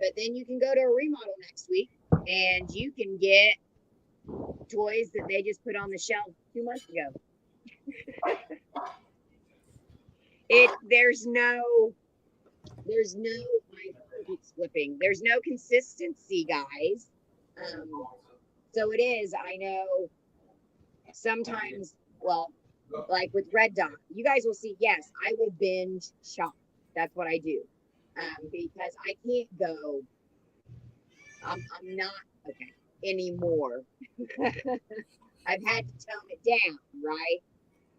But then you can go to a remodel next week and you can get toys that they just put on the shelf 2 months ago. There's no my phone keeps flipping. There's no consistency, guys. So it is, I know sometimes, well, like with Red Dot, you guys will see, yes, I will binge shop. That's what I do. Because I can't go, I'm not, okay, anymore. I've had to tone it down, right?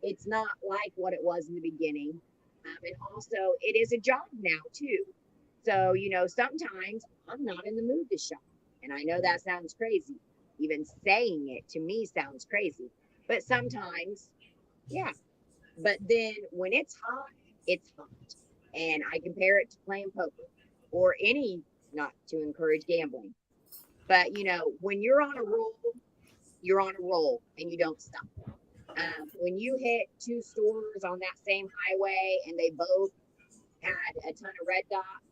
It's not like what it was in the beginning. And also, it is a job now, too. So, sometimes I'm not in the mood to shop. And I know that sounds crazy. Even saying it to me sounds crazy. But sometimes, yeah. But then when it's hot, it's hot. And I compare it to playing poker or any, not to encourage gambling. But, when you're on a roll and you don't stop. When you hit 2 stores on that same highway and they both had a ton of red dots,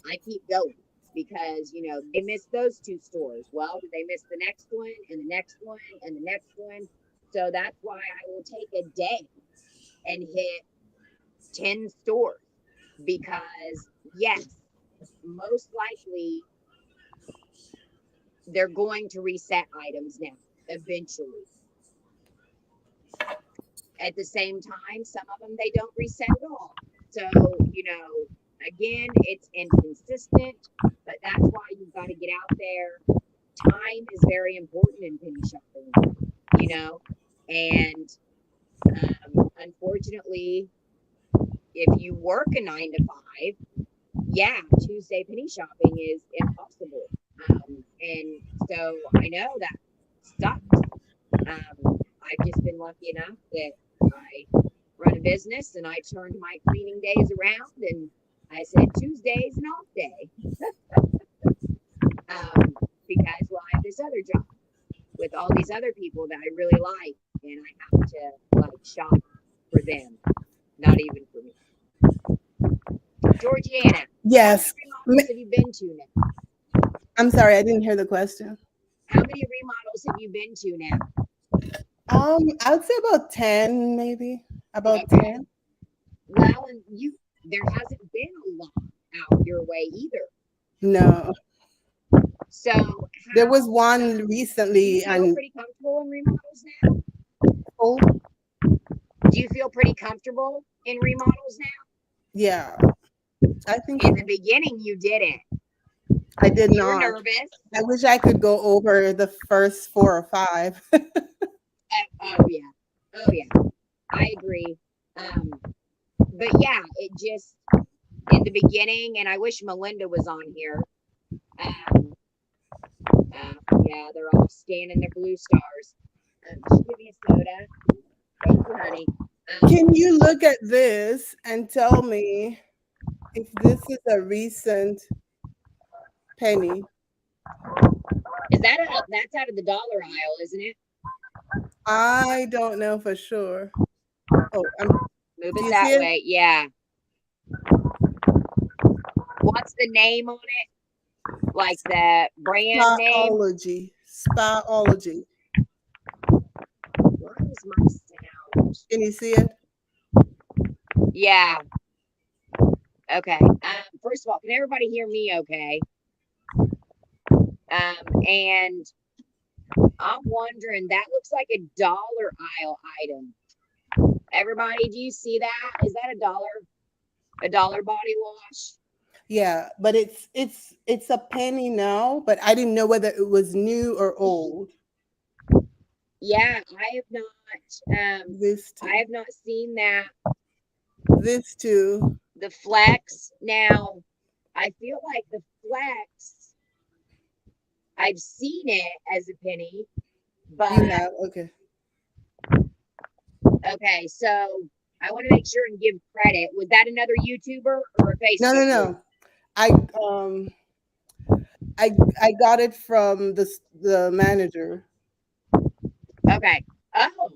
I keep going because, they missed those 2 stores. Well, did they miss the next one and the next one and the next one? So that's why I will take a day and hit 10 stores because, yes, most likely they're going to reset items now eventually. At the same time, some of them they don't reset at all. So, again, it's inconsistent, but that's why you've got to get out there. Time is very important in penny shopping, and unfortunately, if you work a 9 to 5, yeah, Tuesday penny shopping is impossible. And so I know that sucks. I've just been lucky enough that I run a business and I turned my cleaning days around and I said Tuesday's an off day. Because, well, I have this other job with all these other people that I really like and I have to shop for them, not even for me. Georgiana, Yes. how many remodels have you been to now? I'm sorry, I didn't hear the question. How many remodels have you been to now? I would say about 10, maybe. About Okay. 10. Well, and there hasn't been a lot out your way either. No. So There was how one do you recently, feel and pretty comfortable in remodels now? oh Do you feel pretty comfortable in remodels now? yeah, I think In the so. beginning, you didn't. I did You were not. nervous. I wish I could go over the first 4 or 5. Oh yeah. Oh yeah. I agree. But yeah, it just in the beginning, and I wish Melinda was on here. Um, yeah, they're all scanning their blue stars. Just give me a soda. Thank you, honey. Can you look at this and tell me if this is a recent penny? Is that that's out of the dollar aisle, isn't it? I don't know for sure. Oh, Move do it you see that it? way. Yeah. What's the name on it? Like the brand name? Spaology. Spaology. Why is my sound? Can you see it? Yeah. Okay. First of all, can everybody hear me okay? And I'm wondering, that looks like a dollar aisle item. Everybody, do you see that? Is that a dollar? A dollar body wash? Yeah, but it's a penny now, but I didn't know whether it was new or old. Yeah, This I too. have not seen that. This too. The flex. Now, I feel like the flex, I've seen it as a penny, but You have okay. okay, so I want to make sure and give credit. Was that another YouTuber or a No, Facebook no, group? no. I um I got it from the manager. Okay. Oh,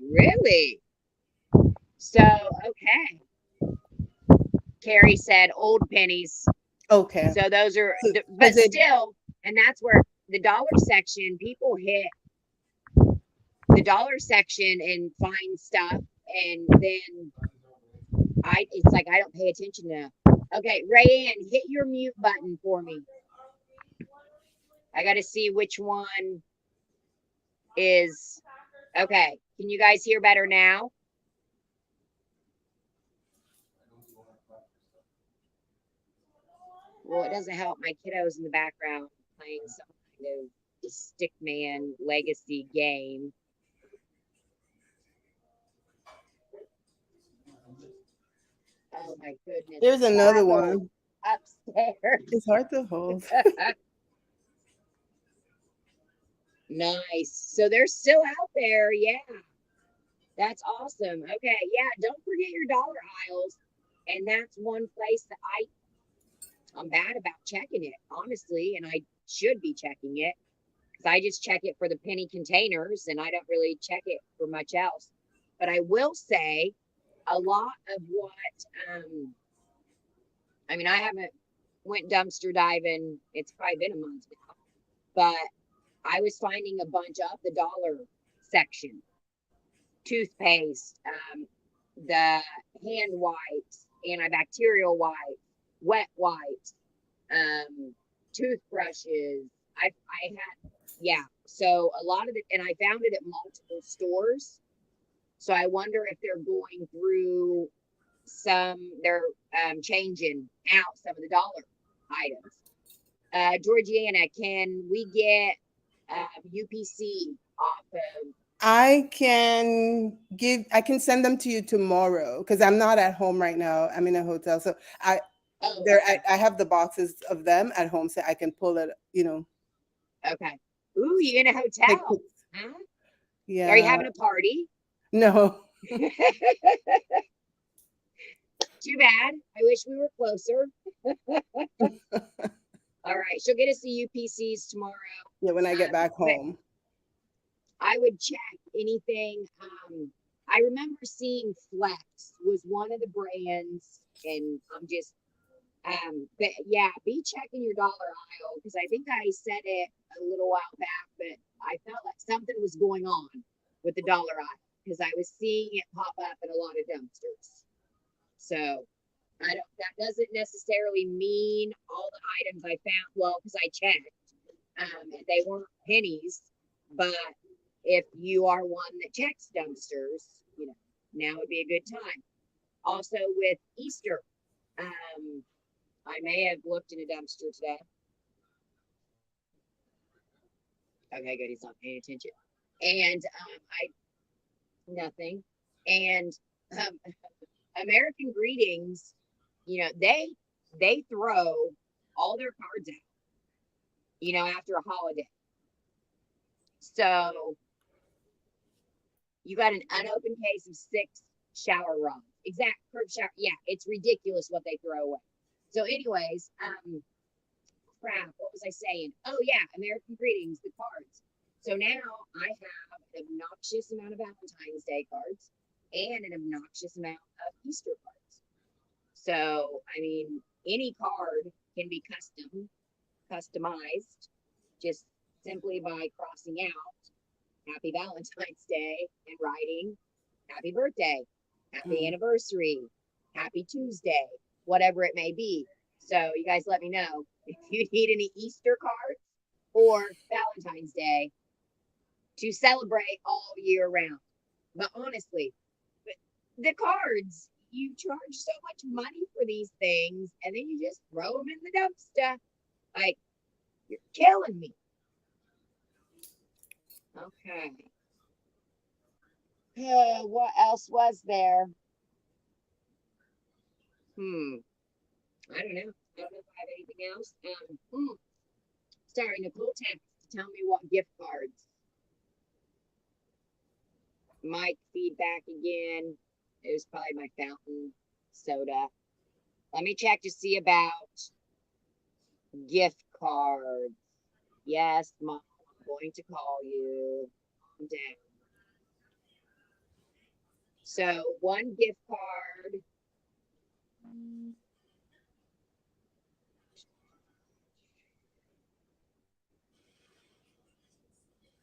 really? So, okay. Carrie said old pennies. Okay. So those are, but Because it still, and that's where the dollar section, people hit the dollar section and find stuff. And then it's like, I don't pay attention to. Okay, Rayanne, hit your mute button for me. I got to see which one is, okay. Can you guys hear better now? Well, it doesn't help. My kiddo's in the background playing some kind of Stickman legacy game. Oh my goodness. there's another Travel one. upstairs. It's hard to hold. Nice. So they're still out there. Yeah. That's awesome. Okay. Yeah. Don't forget your dollar aisles. And that's one place that I'm bad about checking it, honestly. And I should be checking it because I just check it for the penny containers and I don't really check it for much else. But I will say a lot of what, I mean, I haven't went dumpster diving. It's probably been a month now, but I was finding a bunch of the dollar section, toothpaste, the hand wipes, antibacterial wipes, wet wipes, toothbrushes. I had, yeah. So a lot of it, and I found it at multiple stores. So I wonder if they're going through they're changing out some of the dollar items. Georgiana, can we get UPC off of? I can send them to you tomorrow because I'm not at home right now. I'm in a hotel. So Oh, I have the boxes of them at home so I can pull it, okay. Ooh, you in a take hotel? pics. Huh? Are you Yeah. having a party? No. Too bad. I wish we were closer. All right, she'll get us the UPCs tomorrow. Yeah, when I get back But home. I would check anything. I remember seeing Flex was one of the brands, and I'm just, but yeah, be checking your dollar aisle because I think I said it a little while back, but I felt like something was going on with the dollar aisle because I was seeing it pop up in a lot of dumpsters. So that doesn't necessarily mean all the items I found, well, because I checked. And they weren't pennies, but if you are one that checks dumpsters, now would be a good time. Also with Easter, I may have looked in a dumpster today. Okay, good. He's not paying attention. And I nothing. And um, American Greetings, they throw all their cards out, after a holiday. So you got an unopened case of 6 shower rods. Exact curb shower. Yeah, it's ridiculous what they throw away. So, anyways, crap, what was I saying? Oh yeah, American Greetings, the cards. So now I have an obnoxious amount of Valentine's Day cards and an obnoxious amount of Easter cards. So, I mean, any card can be customized, just simply by crossing out Happy Valentine's Day and writing Happy Birthday, Happy Anniversary, Happy Tuesday, whatever it may be. So you guys let me know if you need any Easter cards or Valentine's Day to celebrate all year round. But honestly, the cards, you charge so much money for these things and then you just throw them in the dumpster. Like, you're killing me. Okay. What else was there? I don't know. I don't know if I have anything else. Sorry, Nicole text to tell me what gift cards. Mike feedback again. It was probably my fountain soda. Let me check to see about gift cards. Yes, Mom, I'm going to call you. Calm down. So one gift card.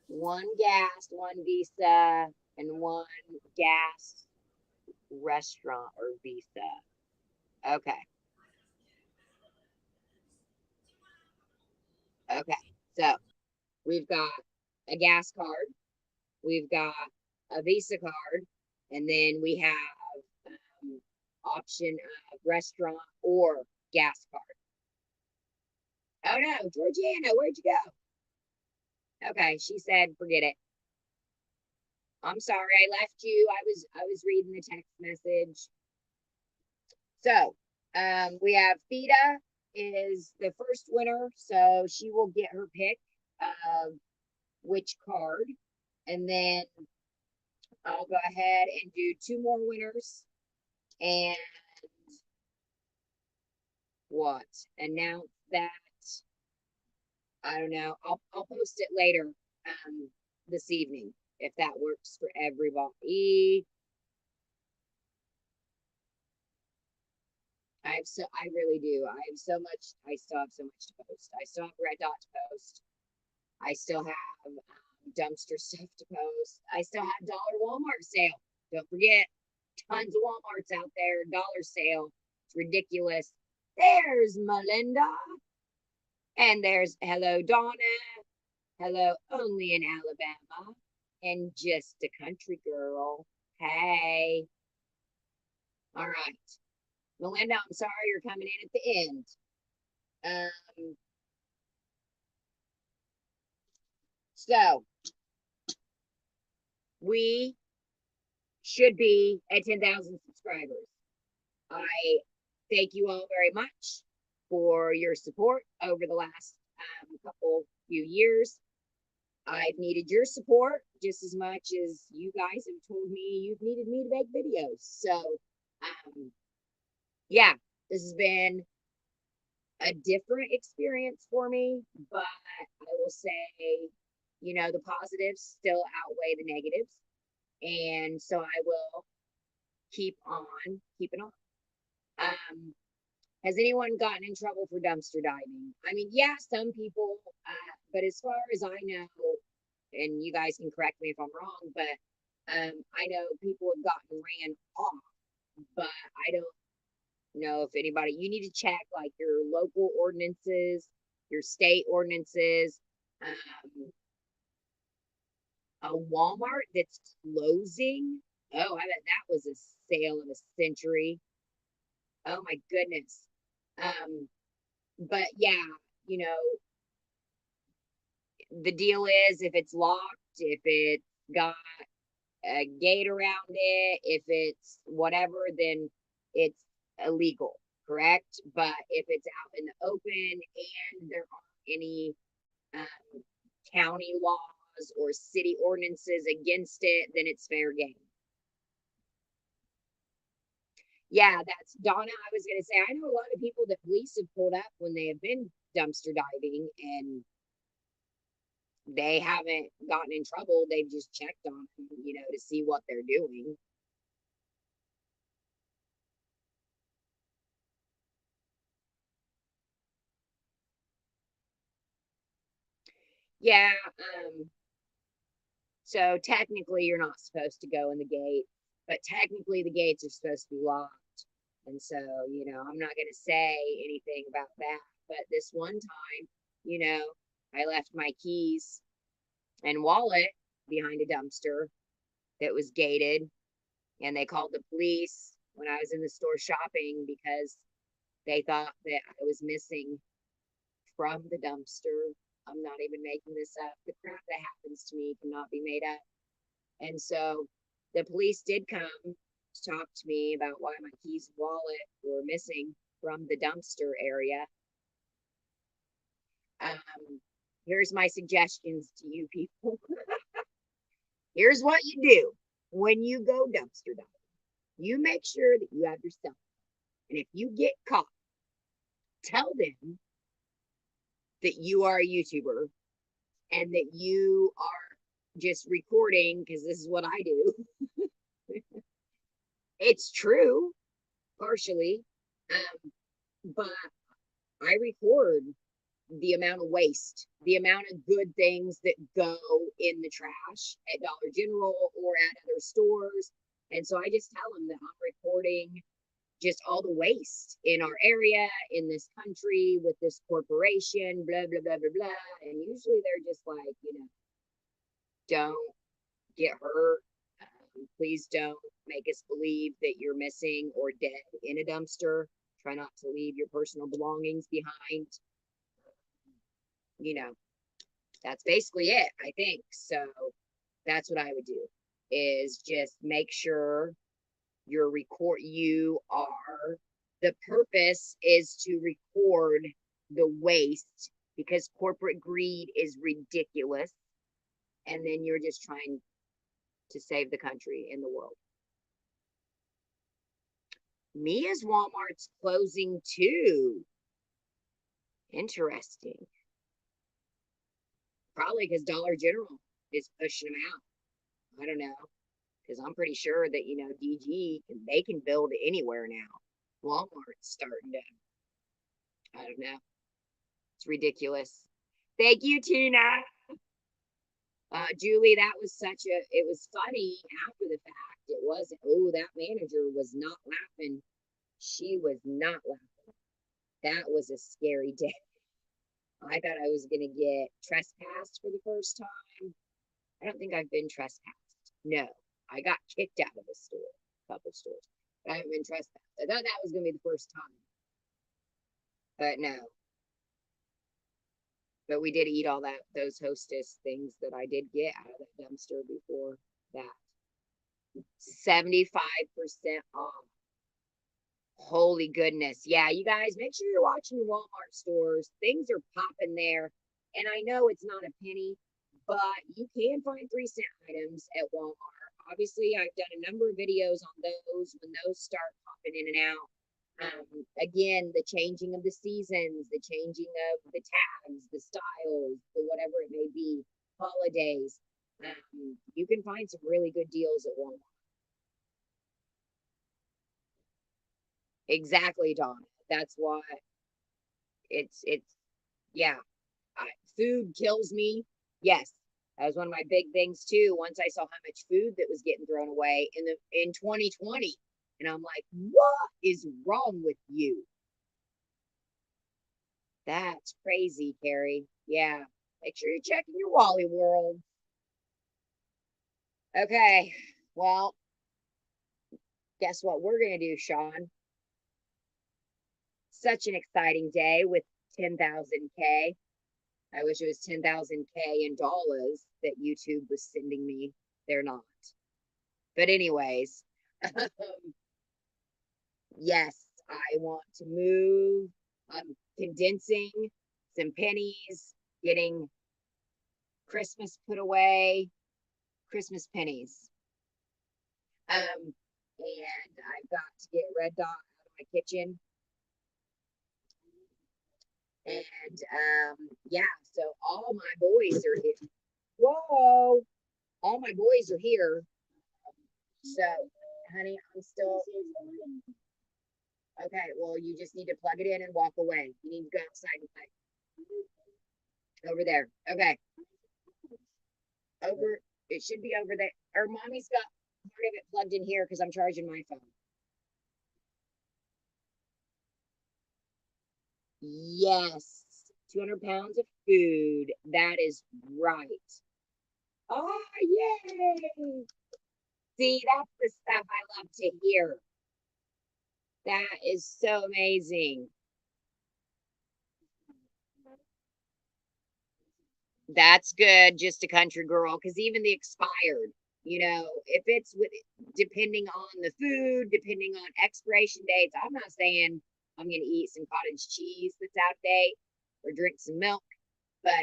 One gas, one Visa, and one gas restaurant or Visa. Okay. Okay. So we've got a gas card, we've got a Visa card, and then we have option of restaurant or gas card. Oh no, Georgiana, where'd you go? Okay, she said, forget it. I'm sorry, I left you. I was reading the text message. So, we have Theta is the first winner, so she will get her pick of which card, and then I'll go ahead and do 2 more winners and what? Announce that. I don't know. I'll post it later this evening if that works for everybody. I really do. I still have so much to post. I still have Red Dot to post. I still have dumpster stuff to post. I still have dollar Walmart sale. Don't forget, tons of Walmarts out there, dollar sale. It's ridiculous. There's Melinda. And there's hello, Donna. Hello, only in Alabama. And just a country girl. Hey. All right. Melinda, I'm sorry you're coming in at the end. So we should be at 10,000 subscribers. I thank you all very much for your support over the last few years. I've needed your support just as much as you guys have told me you've needed me to make videos. So, yeah, this has been a different experience for me, but I will say, the positives still outweigh the negatives. And so I will keep on keeping on. Has anyone gotten in trouble for dumpster diving? I mean, yeah, some people, but as far as I know, and you guys can correct me if I'm wrong, but I know people have gotten ran off, but I don't know if anybody, you need to check like your local ordinances, your state ordinances, Um, a Walmart that's closing. Oh, I bet that was a sale of a century. Oh my goodness. But yeah, you know, the deal is if it's locked, if it's got a gate around it, if it's whatever, then it's illegal, correct? But if it's out in the open and there aren't any county laws or city ordinances against it, then it's fair game. Yeah, that's Donna. I was going to say, I know a lot of people that police have pulled up when they have been dumpster diving and they haven't gotten in trouble. They've just checked on them, to see what they're doing. Yeah. So technically you're not supposed to go in the gate, but technically the gates are supposed to be locked. And so, I'm not going to say anything about that. But this one time, I left my keys and wallet behind a dumpster that was gated. And they called the police when I was in the store shopping because they thought that I was missing from the dumpster. I'm not even making this up. The crap that happens to me cannot be made up. And so the police did come to talk to me about why my keys and wallet were missing from the dumpster area. Here's my suggestions to you people. Here's what you do when you go dumpster diving. You make sure that you have your cell phone. And if you get caught, tell them that you are a YouTuber and that you are just recording because this is what I do. It's true, partially, but I record the amount of waste, the amount of good things that go in the trash at Dollar General or at other stores. And so I just tell them that I'm recording just all the waste in our area, in this country, with this corporation, blah, blah, blah, blah, blah. And usually they're just like, don't get hurt. Please don't make us believe that you're missing or dead in a dumpster. Try not to leave your personal belongings behind. That's basically it, I think. So that's what I would do is just make sure the purpose is to record the waste because corporate greed is ridiculous. And then you're just trying to save the country and the world. Mia's Walmart's closing too. Interesting. Probably because Dollar General is pushing them out. I don't know. Because I'm pretty sure that, DG, they can build anywhere now. Walmart's starting to, I don't know. It's ridiculous. Thank you, Tina. Julie, it was funny after the fact. It wasn't, that manager was not laughing. She was not laughing. That was a scary day. I thought I was going to get trespassed for the first time. I don't think I've been trespassed. No, I got kicked out of a store, a couple stores. But I haven't been trespassed. I thought that was going to be the first time. But no. But we did eat all those Hostess things that I did get out of that dumpster before that. 75% off. Holy goodness. Yeah, you guys, make sure you're watching your Walmart stores. Things are popping there. And I know it's not a penny, but you can find 3-cent items at Walmart. Obviously, I've done a number of videos on those when those start popping in and out. Again, the changing of the seasons, the changing of the tags, the styles, the whatever it may be, holidays. You can find some really good deals at Walmart. Exactly, Donna. That's why it's yeah. Food kills me. Yes, that was one of my big things too. Once I saw how much food that was getting thrown away in 2020, and I'm like, what is wrong with you? That's crazy, Carrie. Yeah. Make sure you're checking your Wally World. Okay, well, guess what we're going to do, Sean? Such an exciting day with 10,000K. I wish it was 10,000K in dollars that YouTube was sending me. They're not. But anyways, yes, I want to move. I'm condensing some pennies, getting Christmas put away, Christmas pennies. And I've got to get Red Dot out of my kitchen. And yeah, so all my boys are here. Whoa, all my boys are here. So, honey, I'm still okay. Well, you just need to plug it in and walk away. You need to go outside and play over there. Okay, over. It should be over there. Or mommy's got part of it plugged in here because I'm charging my phone. Yes, 200 pounds of food. That is right. Oh, yay! See, that's the stuff I love to hear. That is so amazing. That's good, just a country girl, because even the expired, if it's with depending on the food, depending on expiration dates, I'm not saying I'm gonna eat some cottage cheese that's out of date or drink some milk, but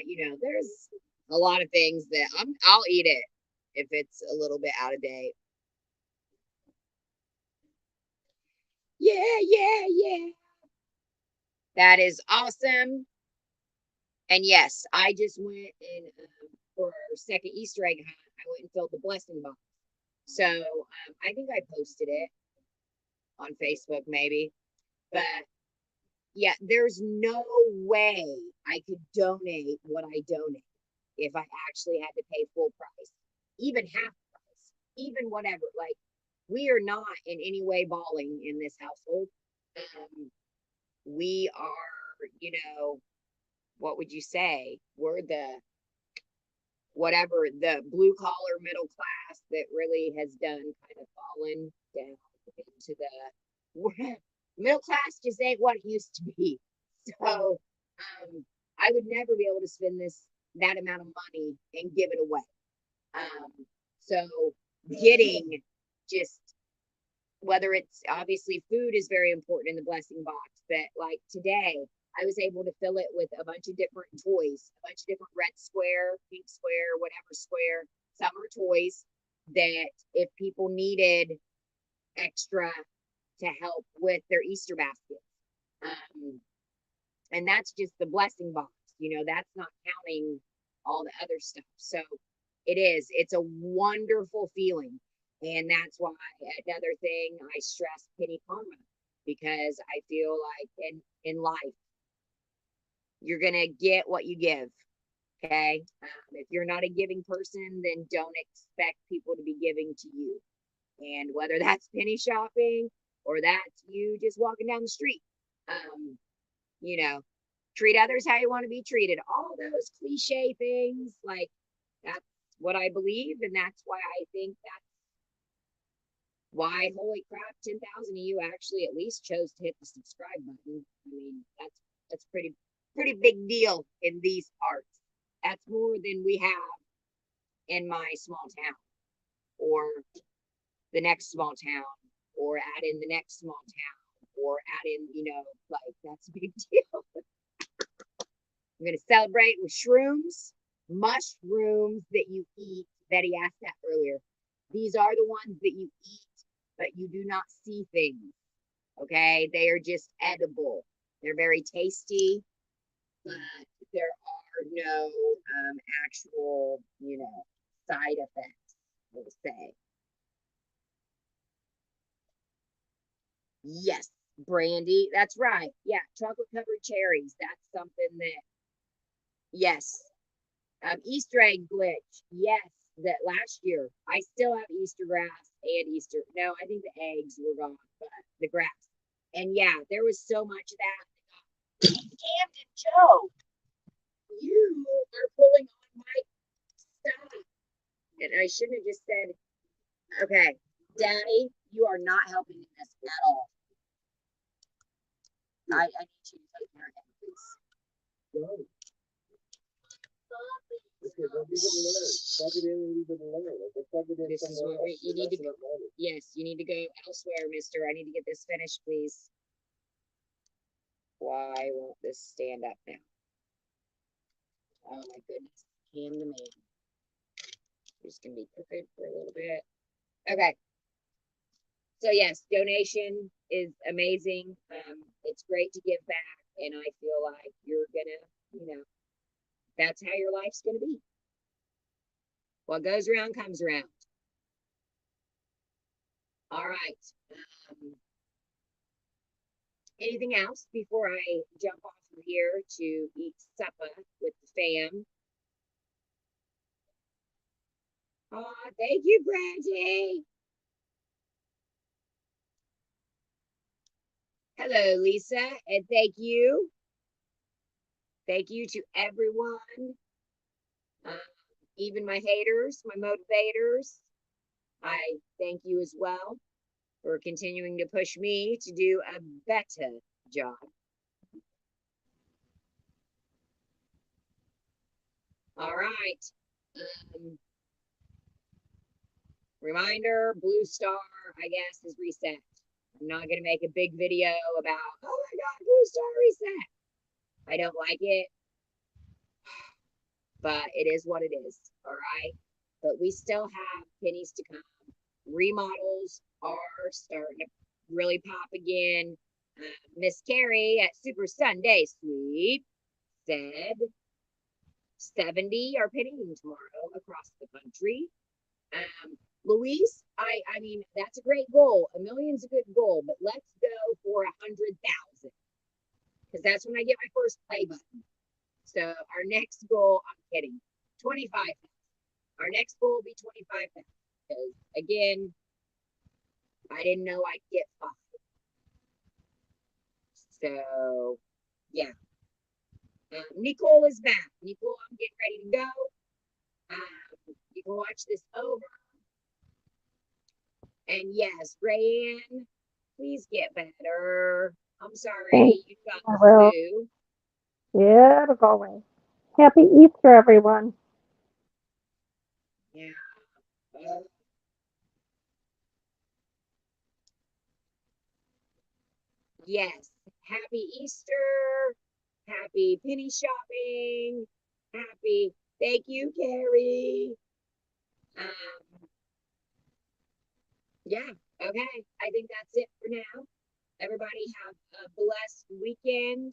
there's a lot of things that I'll eat it if it's a little bit out of date. Yeah, yeah, yeah. That is awesome. And yes, I just went and for our second Easter egg hunt, I went and filled the blessing box. So I think I posted it on Facebook, maybe. But yeah, there's no way I could donate what I donate if I actually had to pay full price, even half price, even whatever. Like, we are not in any way balling in this household. We are, what would you say? We're the whatever, the blue collar middle class that really has done kind of fallen down into the middle class just ain't what it used to be. So I would never be able to spend that amount of money and give it away. So getting just whether it's obviously food is very important in the blessing box, but like today, I was able to fill it with a bunch of different toys, a bunch of different red square, pink square, whatever square. Some are toys that if people needed extra to help with their Easter basket. And that's just the blessing box, that's not counting all the other stuff. So it's a wonderful feeling. And that's why another thing I stress penny karma, because I feel like in life, you're going to get what you give. Okay. If you're not a giving person, then don't expect people to be giving to you. And whether that's penny shopping or that's you just walking down the street, treat others how you want to be treated. All those cliche things, like that's what I believe. And that's why I think that's why, holy crap, 10,000 of you actually at least chose to hit the subscribe button. I mean, that's pretty big deal in these parts. That's more than we have in my small town or the next small town or add in the next small town or add in, like that's a big deal. I'm going to celebrate with shrooms, mushrooms that you eat. Betty asked that earlier. These are the ones that you eat, but you do not see things. Okay. They are just edible. They're very tasty, but there are no actual, side effects, we'll say. Yes, Brandy. That's right. Yeah. Chocolate covered cherries. That's something that, yes. Easter egg glitch. Yes. That last year, I still have Easter grass and Easter. No, I think the eggs were gone, but the grass. And yeah, there was so much of that. Camden Joe. You are pulling on my stuff. And I shouldn't have just said, okay, Daddy, you are not helping in this at all. I need you to take care of him, please. This is what you need to. Yes, you need to go elsewhere, Mister. I need to get this finished, please. Why won't this stand up now? Oh my goodness, Cam the man. Just gonna be crooked for a little bit. Okay. So yes, donation is amazing. It's great to give back, and I feel like you're gonna, that's how your life's gonna be. What goes around comes around. All right. Anything else before I jump off from here to eat supper with the fam? Oh, thank you, Brandy. Hello, Lisa, and thank you. Thank you to everyone, even my haters, my motivators. I thank you as well for continuing to push me to do a better job. All right. Reminder, Blue Star, I guess, is reset. I'm not going to make a big video about, oh my God, Blue Star reset. I don't like it, but it is what it is. All right. But we still have pennies to come. Remodels are starting to really pop again. Miss Carrie at Super Sunday Sweep said 70 are pennying tomorrow across the country. Louise, I mean, that's a great goal. $1 million's a good goal, but let's go for 100,000 because that's when I get my first play button. So our next goal, I'm kidding, 25,000. Our next goal will be 25,000 because again, I didn't know I'd get 5. So yeah, Nicole is back. Nicole, I'm getting ready to go. You can watch this over. And yes, Rayanne, please get better. I'm sorry Thanks. you got I the will. flu. Yeah, it'll go away. Happy Easter, everyone. Yeah. Yes. Happy Easter. Happy penny shopping. Happy. Thank you, Carrie. Yeah. Okay. I think that's it for now. Everybody have a blessed weekend.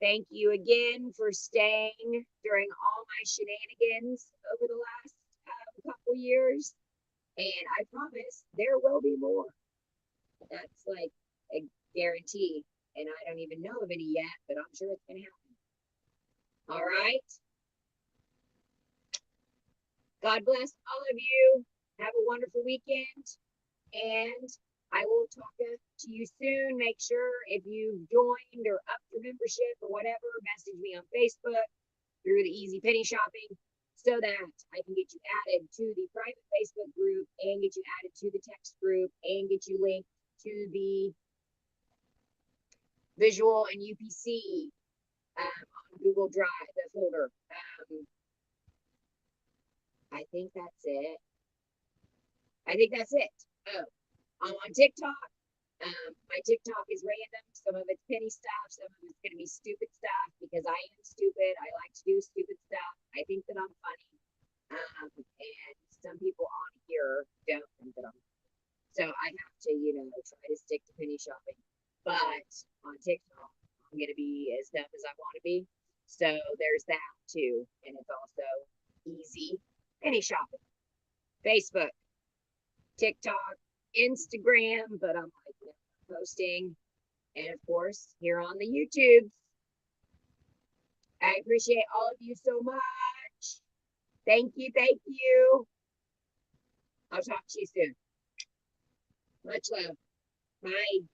Thank you again for staying during all my shenanigans over the last couple years. And I promise there will be more. That's like a guarantee. And I don't even know of any yet, but I'm sure it's going to happen. All right. God bless all of you. Have a wonderful weekend. And I will talk to you soon. Make sure if you've joined or upped your membership or whatever, message me on Facebook through the Easy Penny Shopping so that I can get you added to the private Facebook group and get you added to the text group and get you linked to the visual and UPC on Google Drive, the folder. I think that's it. Oh, I'm on TikTok. My TikTok is random. Some of it's penny stuff. Some of it's going to be stupid stuff because I am stupid. I like to do stupid stuff. I think that I'm funny. And some people on here don't think that I'm funny. So I have to, try to stick to penny shopping. But on TikTok, I'm going to be as dumb as I want to be. So there's that too. And it's also easy penny shopping. Facebook, TikTok, Instagram, but I'm like posting, and of course here on the YouTubes. I appreciate all of you so much. Thank you. I'll talk to you soon. Much love. Bye.